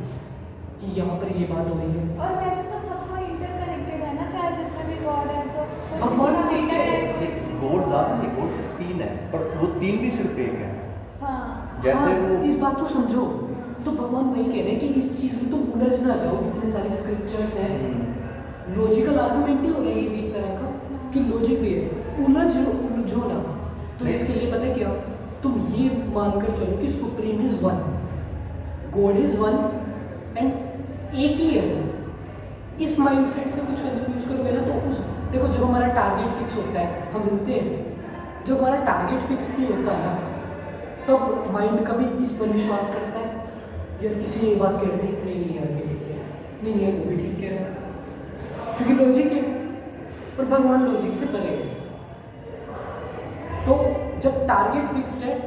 कि यहाँ पर ये बात हो रही है। और वैसे तो सबको इंटरकनेक्टेड है ना, चाहे जितने भी गॉड है, तो कोई भगवान किसी का ठीक है, बेटा है, कोई किसी का- गॉड ज़्यादा नहीं, गॉड सिर्फ 3 है, पर वो 3 भी सिर्फ एक है। हाँ। जैसे हाँ, वो इस बात को समझो, तो भगवान वही कह रहे हैं कि इस चीज़ में तुम उलझ ना जाओ, इतने सारे स्क्रिप्चर्स हैं, लॉजिकल आर्गुमेंट ही हो रहा है ये भी एक तरह का, कि लॉजिक भी है, उलझो ना। तो इसके लिए पता है क्या, तुम ये मानकर चलो कि supreme is one, God is one and एक ही है वो। इस माइंडसेट से कुछ कंफ्यूज करोगे ना, तो उस देखो जब हमारा टारगेट फिक्स होता है हम मिलते हैं, जब हमारा टारगेट फिक्स नहीं होता ना, तब माइंड कभी इस पर विश्वास करता है, यार किसी ने ये बात कह दी, नहीं यार ये ठीक है, नहीं यार वो भी ठीक कह रहा है, क्योंकि लॉजिक है। पर भगवान लॉजिक से परे है। तो जब टारगेट फिक्स्ड है,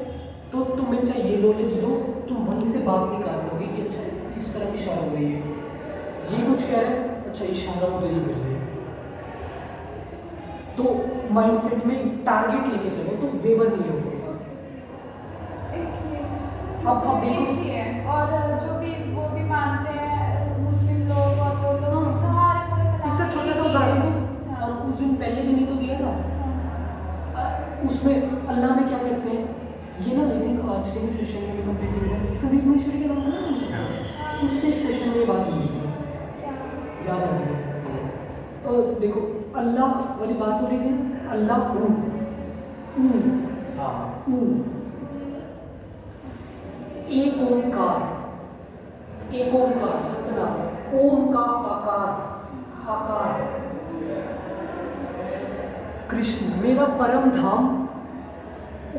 तो तुम्हें चाहे ये नॉलेज दो, तुम वहीं से बात निकाल लोगे कि अच्छा इस तरफ इशारा हो रही है, ये कुछ कह रहा है, अच्छा इशारा उधर ही कर रहे हैं। तो माइंडसेट में टारगेट लेके चलो, तो वेवर नहीं होगे। अब देखो, एक ही है, और जो भी वो भी मानते हैं मुस्लिम लोग, और वो लोग हाँ। सारे कोई मिला इसका के छोटा एक सा ही उदाहरण है। दूं, हाँ। और उस दिन पहले दिन ही तो दिया था, हाँ। उसमें अल्लाह में क्या कहते हैं ये ना आई थिंक आज के सेशन में कंप्लीट नहीं हुआ। संदीप महेश्वरी का नाम है ना मुझे? उसने एक सेशन में ये बात बोली थी, क्या? याद आ गई। देखो अल्लाह वाली बात हो रही थी ना, अल्लाह हाँ ऊ एक ओंकार सतनाम, ओम का आकार कृष्ण, मेरा परम धाम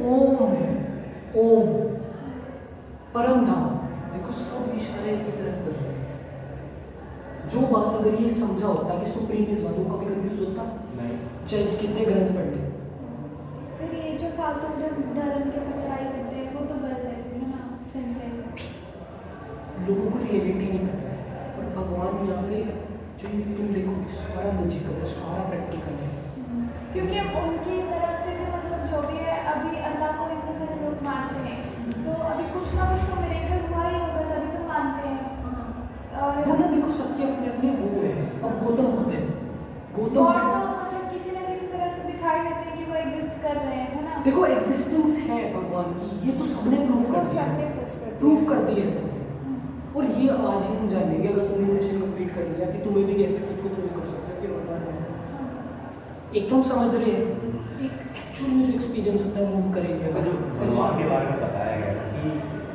ओम है, ओम परम धाम। देखो सब इशारे की तरफ कर रहे हैं। जो बात अगर ये समझा होता कि सुप्रीम इज वन, वो कभी कंफ्यूज होता नहीं चाहे कितने ग्रंथ पढ़ ले। फिर ये जो फालतू धर्म के लड़ाई करते हैं वो तो गलत है फिर, है ना? सेंसलेस। लोगों को रियलिटी नहीं पता है, और भगवान यहाँ पे जो ये तुम देखो सारा लॉजिकल है, सारा प्रैक्टिकल है। क्योंकि उनकी तरफ से भी मतलब जो भी है, अभी अल्लाह को इतने सारे लोग मानते हैं, तो अभी कुछ ना कुछ तो मिरेकल हुआ ही होगा तभी तो मानते हैं। और वो ना देखो सबके अपने अपने वो है। अब गौतम बुद्ध है, गॉड तो मतलब किसी ना किसी तरह से दिखाई देते हैं कि वो एग्जिस्ट कर रहे हैं, है ना? देखो एग्जिस्टेंस है भगवान की, ये तो सबने प्रूफ वो कर दिया, सबने proof कर दिया। प्रूफ कर दिया सबने। और ये आज ही हम जानेंगे अगर तुमने सेशन कंप्लीट कर लिया कि तुम्हें भी कैसे खुद को प्रूफ कर सकते हो कि भगवान है। एक तो हम समझ रहे हैं, एक एक्चुअल में जो एक्सपीरियंस होता है वो हम करेंगे। अगर जो भगवान के बारे में बताया गया ना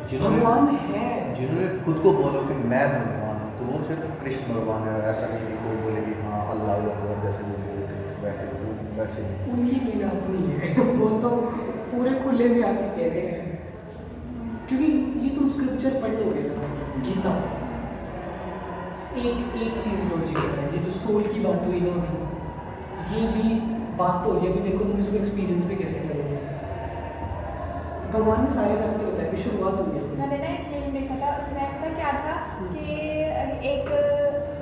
कि भगवान है, जिन्होंने खुद को बोलो कि मैं भगवान हूँ, तो वो सिर्फ कृष्ण भगवान है। ऐसा नहीं कि कोई बोले कि हाँ अल्लाह भगवान जैसे वो बोले थे वैसे नहीं। उनकी लीला अपनी है वो तो पूरे खुले में आके कह रहे हैं। क्योंकि ये तुम स्क्रिप्चर पढ़ लोगे ना, गीता, एक चीज़ लॉजिकल है। ये जो सोल की बात हुई ना अभी, ये भी बात तो हो रही है। अभी देखो तुम इसको एक्सपीरियंस भी कैसे करोगे। भगवान ने सारे रास्ते बताए, अभी शुरुआत हुई है। मैंने ना एक फिल्म देखा था, उसमें पता क्या था कि एक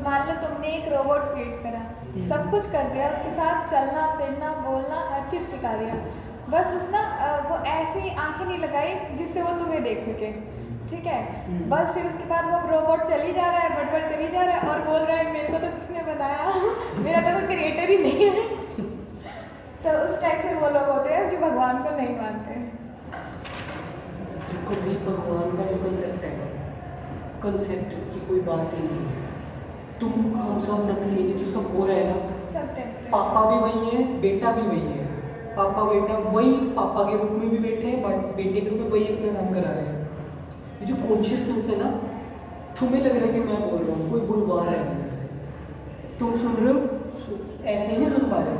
मान लो तुमने एक रोबोट क्रिएट करा, सब कुछ कर दिया, उसके साथ चलना फिरना बोलना हर चीज़ सिखा दिया, बस उसने वो ऐसी आंखें नहीं लगाई जिससे वो तुम्हें देख सके, ठीक है? बस फिर उसके बाद वो रोबोट चली जा रहा है, बड़बड़ करी जा रहा है और बोल रहा है मेरे को तो किसने बनाया मेरा तो कोई क्रिएटर ही नहीं है। तो उस टाइप से वो लोग होते हैं जो भगवान को नहीं मानते हैं। देखो भाई भगवान का जो कंसेप्ट है, कंसेप्ट की कोई बात ही नहीं है। तुम हम सब नकली है, जो सब हो रहा है ना, सब टेम्परेरी। पापा भी वही है, बेटा भी वही है। पापा बेटा वही पापा के रूप में भी बैठे हैं, बट बेटे के रूप में वही अपना नाम करा रहे हैं। ये जो कॉन्शियसनेस है ना, तुम्हें लग रहा है कि मैं बोल रहा हूँ, कोई बुलवा रहा है अंदर से, तुम सुन रहे हो, ऐसे ही नहीं सुन पा रहे हो।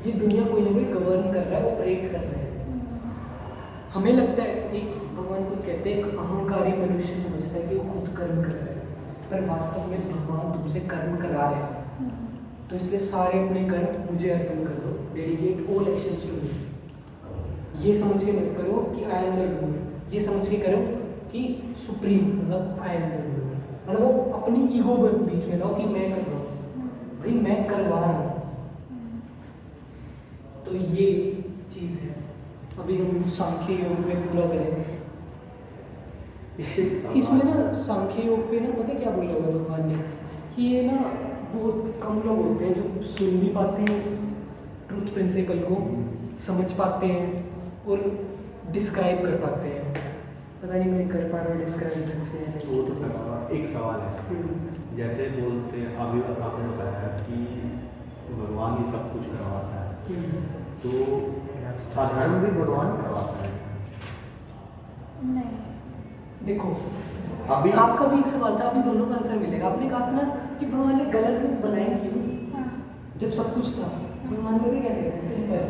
ये दुनिया कोई ना कोई गवर्न कर रहा है, ऑपरेट कर रहा है। हमें लगता है, एक भगवान खुद कहते हैं, एक अहंकारी मनुष्य समझता है कि वो खुद कर्म कर रहा है, पर वास्तव में भगवान तुमसे कर्म करा रहे हैं। तो इसलिए सारे अपने कर्म मुझे अर्पण कर दो, dedicate all actions to me. ये समझ के मत करो कि आई एम द लॉर्ड, ये समझ के करो कि सुप्रीम मतलब आई एम द लॉर्ड, मतलब वो अपनी ईगो में बीच में लाओ कि मैं कर रहा हूँ, भाई मैं करवा रहा हूँ। तो ये चीज़ है। अभी हम सांख्य योग में पूरा करेंगे। इसमें ना सांख्य योग पे ना पता है क्या बोला हुआ भगवान ने, कि ये ना बहुत कम लोग होते हैं जो सुन भी पाते हैं इस ट्रूथ प्रिंसिपल को, समझ पाते हैं और डिस्क्राइब कर पाते हैं। पता नहीं मैं कर पा रहा हूँ डिस्क्राइब ढंग से या नहीं। वो तो करवा। एक सवाल है, जैसे बोलते हैं अभी आपने बताया कि भगवान ही सब कुछ करवाता है, तो धर्म भी भगवान करवाता है? नहीं। देखो अभी आपका भी एक सवाल था, अभी दोनों का आंसर मिलेगा। आपने कहा था ना कि भगवान ने गलत रूप बनाए क्यों, हाँ। जब सब कुछ था। भगवान को क्या कहते हैं, सिंपल।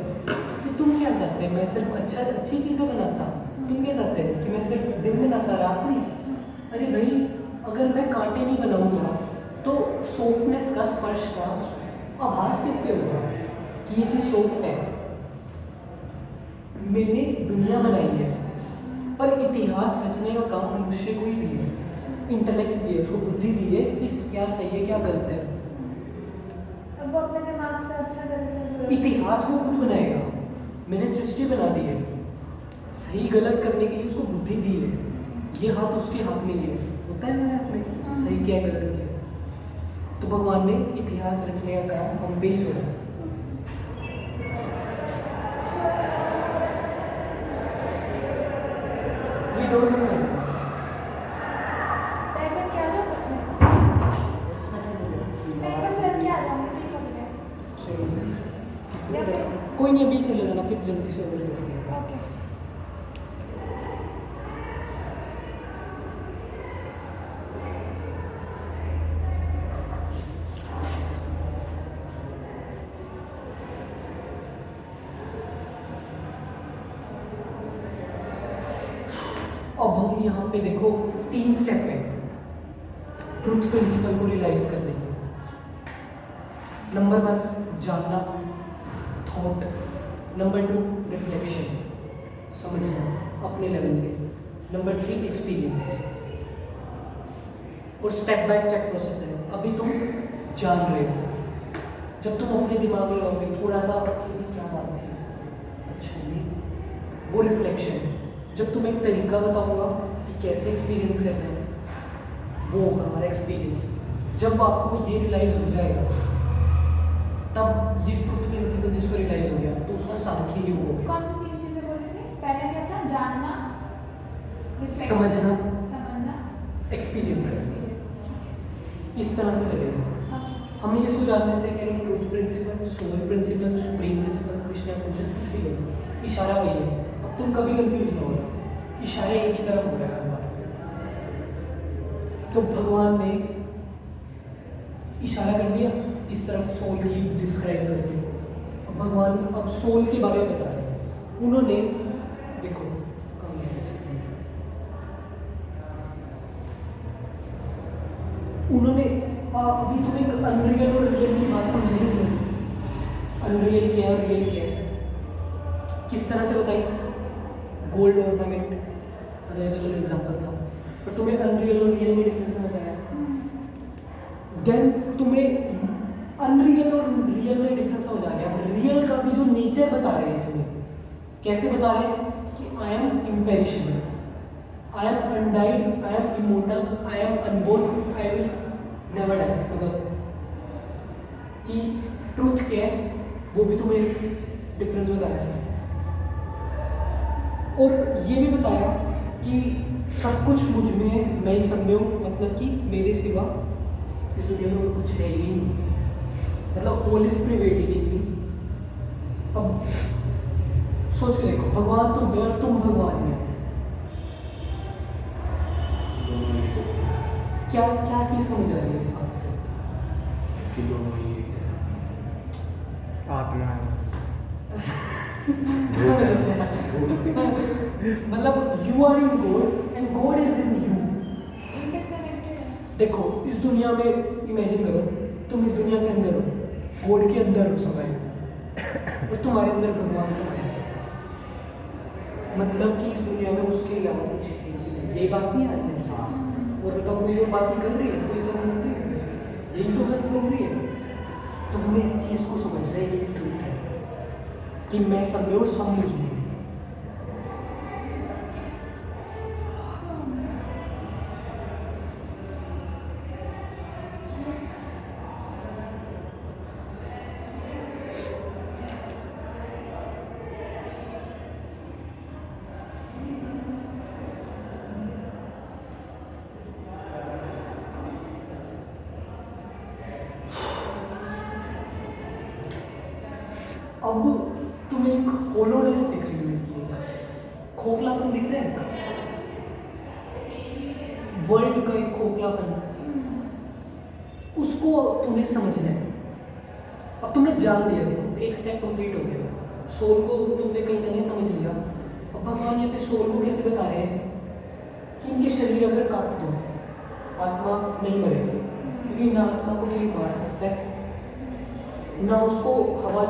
तो तुम क्या चाहते हैं, मैं सिर्फ अच्छी चीज़ें बनाता, तुम क्या चाहते हैं कि मैं सिर्फ दिन बनाता रात नहीं? अरे भाई अगर मैं कांटे नहीं बनाऊंगा तो सॉफ्टनेस का, स्पर्श का आभास कैसे होगा कि ये चीज़ सॉफ्ट है? मैंने दुनिया बनाई है, पर इतिहास रचने का काम मनुष्य को ही दिया है, इंटेलेक्ट दिया, उसको बुद्धि दी है कि क्या सही है क्या गलत है। अब वो अपने दिमाग से अच्छा गलत चल रहा है। इतिहास वो खुद बनाएगा, मैंने सृष्टि बना दी है, सही गलत करने के लिए उसको बुद्धि दी है। ये हाथ उसके हाथ में ही है, होता है मेरे हाथ में सही क्या है गलत क्या है। तो भगवान ने इतिहास रचने का काम हम पे ही छोड़ा है। Don't know. पहले क्या जो उसमें नहीं बस सर क्या आ जाऊंगी ठीक हो गया या फिर कोई नहीं, अभी चले जाना, फिर जल्दी से over कर देंगे। ओके अब हम यहाँ पे देखो 3 स्टेप है ट्रूथ प्रिंसिपल को रियलाइज करने के। नंबर 1 जानना, थॉट। नंबर 2 रिफ्लेक्शन, समझना अपने लेवल पे। Number 3 experience. और स्टेप बाय स्टेप प्रोसेस है। अभी तुम जान रहे हो, जब तुम अपने दिमाग में रहोगे थोड़ा सा कि क्या बात थी, अच्छा जी, वो रिफ्लेक्शन है। जब तुम एक तरीका बताऊंगा कि कैसे एक्सपीरियंस करना है, वो होगा हमारा एक्सपीरियंस। जब आपको ये रियलाइज हो जाएगा, तब ये ट्रूथ प्रिंसिपल जिसको रियलाइज हो गया तो उसका सांख्य योग हो गया। कौन सी 3 चीजें बोली थी पहले क्या था जानना reflection, समझना, समझना एक्सपीरियंस करना, इस तरह से चलेगा। ओके हमें ये जानना चाहिए कि truth principle, soul principle, supreme principle, Krishna conscious, कुछ भी नहीं, इशारा वही है। अब तुम कभी कंफ्यूज ना हो, इशारे एक ही तरफ हो रहा है हर बार। तो भगवान ने इशारा कर दिया इस तरफ सोल की डिस्क्राइब करके। अब भगवान अब सोल के बारे में बता रहे हैं। उन्होंने देखो कहाँ है? उन्होंने अभी तुम्हें अनरियल और रियल की बात समझाई उन्होंने। अनरियल क्या है और रियल क्या है किस तरह से बताई? गोल्ड ऑर्नामेंट, अगर ये तो चलो एग्जाम्पल था, पर तुम्हें अनरियल और रियल में डिफरेंस समझ आया। देन तुम्हें अनरियल और रियल में डिफरेंस समझ आ गया। रियल का भी जो नेचर बता रहे हैं तुम्हें, कैसे बता रहे हैं कि I am imperishable, I am undied, I am immortal, I am unborn, I will never die. मतलब कि ट्रूथ क्या है वो भी तुम्हें डिफरेंस बताया है। और ये भी बताया कि सब कुछ मुझ में है, मैं ही सब में हूँ, मतलब कि मेरे सिवा इस दुनिया में और कुछ है ही नहीं, मतलब ऑल इज प्रिवेडिंग इन मी। अब सोच के देखो, भगवान तुम में और तुम भगवान में, दोनों ही तो क्या क्या चीज़ समझ आ रही है इस बात से? कि दोनों ही एक है। आत्मा है। मतलब you are in God and God is in you. Interconnected है देखो इस दुनिया में इमेजिन करो, तुम इस दुनिया के अंदर हो, गॉड के अंदर हो समाये, और तुम्हारे अंदर भगवान समाये। मतलब कि इस दुनिया में उसके अलावा कुछ है ही नहीं। ये बात नहीं आ रही है इंसान, और बताओ कोई और बात निकल रही है, कोई सेंस निकल रही है, यही तो सेंस निकल रही है। तो हमें इस चीज़ को समझना है, ये ट्रूथ है कि मैं सब में और सब मुझ में। अब तुम्हें एक होलोनेस दिख रही होगी, एक खोखलापन दिख रहा है, वर्ल्ड का एक खोखलापन, उसको तुम्हें समझना है। अब तुमने जान लिया, देखो एक स्टेप कंप्लीट हो गया, सोल को तुमने कहीं ना कहीं समझ लिया। अब भगवान यहाँ पे सोल को कैसे बता रहे हैं कि इनके शरीर अगर काट दो आत्मा नहीं मरेगी, क्योंकि ना आत्मा को कोई मार सकता है, ना उसको हवा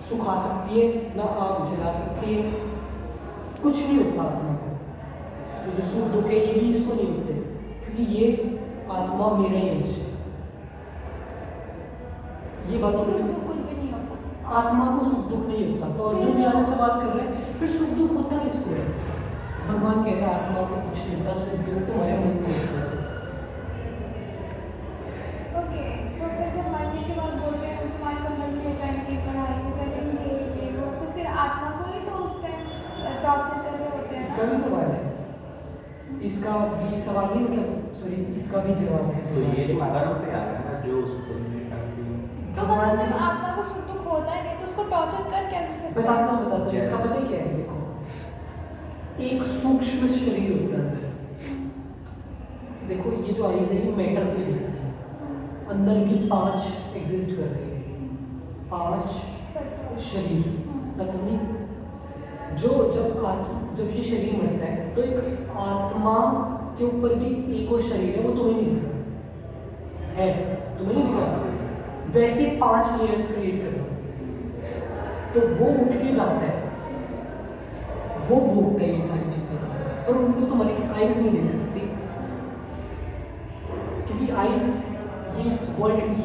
सुखा सकती है, ना आग जला सकती है, कुछ नहीं होता आत्मा को। ये जो सुख दुख है ये भी इसको नहीं होते, क्योंकि ये आत्मा मेरा ही अंश है। ये बात सुख दुख कुछ भी नहीं होता। आत्मा को सुख दुख नहीं होता। तो अर्जुन भी यहाँ से सवाल कर रहे हैं, फिर सुख दुख होता किसको है? भगवान कह रहे हैं आत्मा को कुछ नहीं होता, सुख दुख तुम्हारे मन को होता है। ओके तो फिर जब मरने के बाद बोलते हैं वो तुम्हारी कमर ले जाएंगे, पढ़ाई में करेंगे ये वो, तो फिर आत्मा को ही तो उस टाइम टॉर्चर कर रहे होते हैं इसका ना। भी सवाल है इसका भी सवाल नहीं, मतलब सॉरी, इसका भी जवाब है तो ये के तो पास। कर्म पे आ गया ना, जो उसको तो मतलब जब आत्मा को सुख दुख होता है नहीं तो उसको टॉर्चर कर कैसे सकते हैं? बताता हूँ जैसे- इसका पता क्या है, देखो एक सूक्ष्म शरीर होता है अंदर। देखो ये जो आईज है ये मैटर को ही देखती है, अंदर भी 5 एग्जिस्ट कर रही है, 5 शरीर तत्व नहीं। जब ये शरीर मरता है तो एक आत्मा के ऊपर भी एक और शरीर है, वो तुम्हें नहीं दिख रहा है, तुम्हें नहीं दिख रहा, वैसे 5 लेयर्स क्रिएट कर दो तो वो उठ के जाता है, वो भोगता है ये सारी चीजें, पर उनको तुम्हारी आइज नहीं देख सकती, क्योंकि आइज ये इस वर्ल्ड की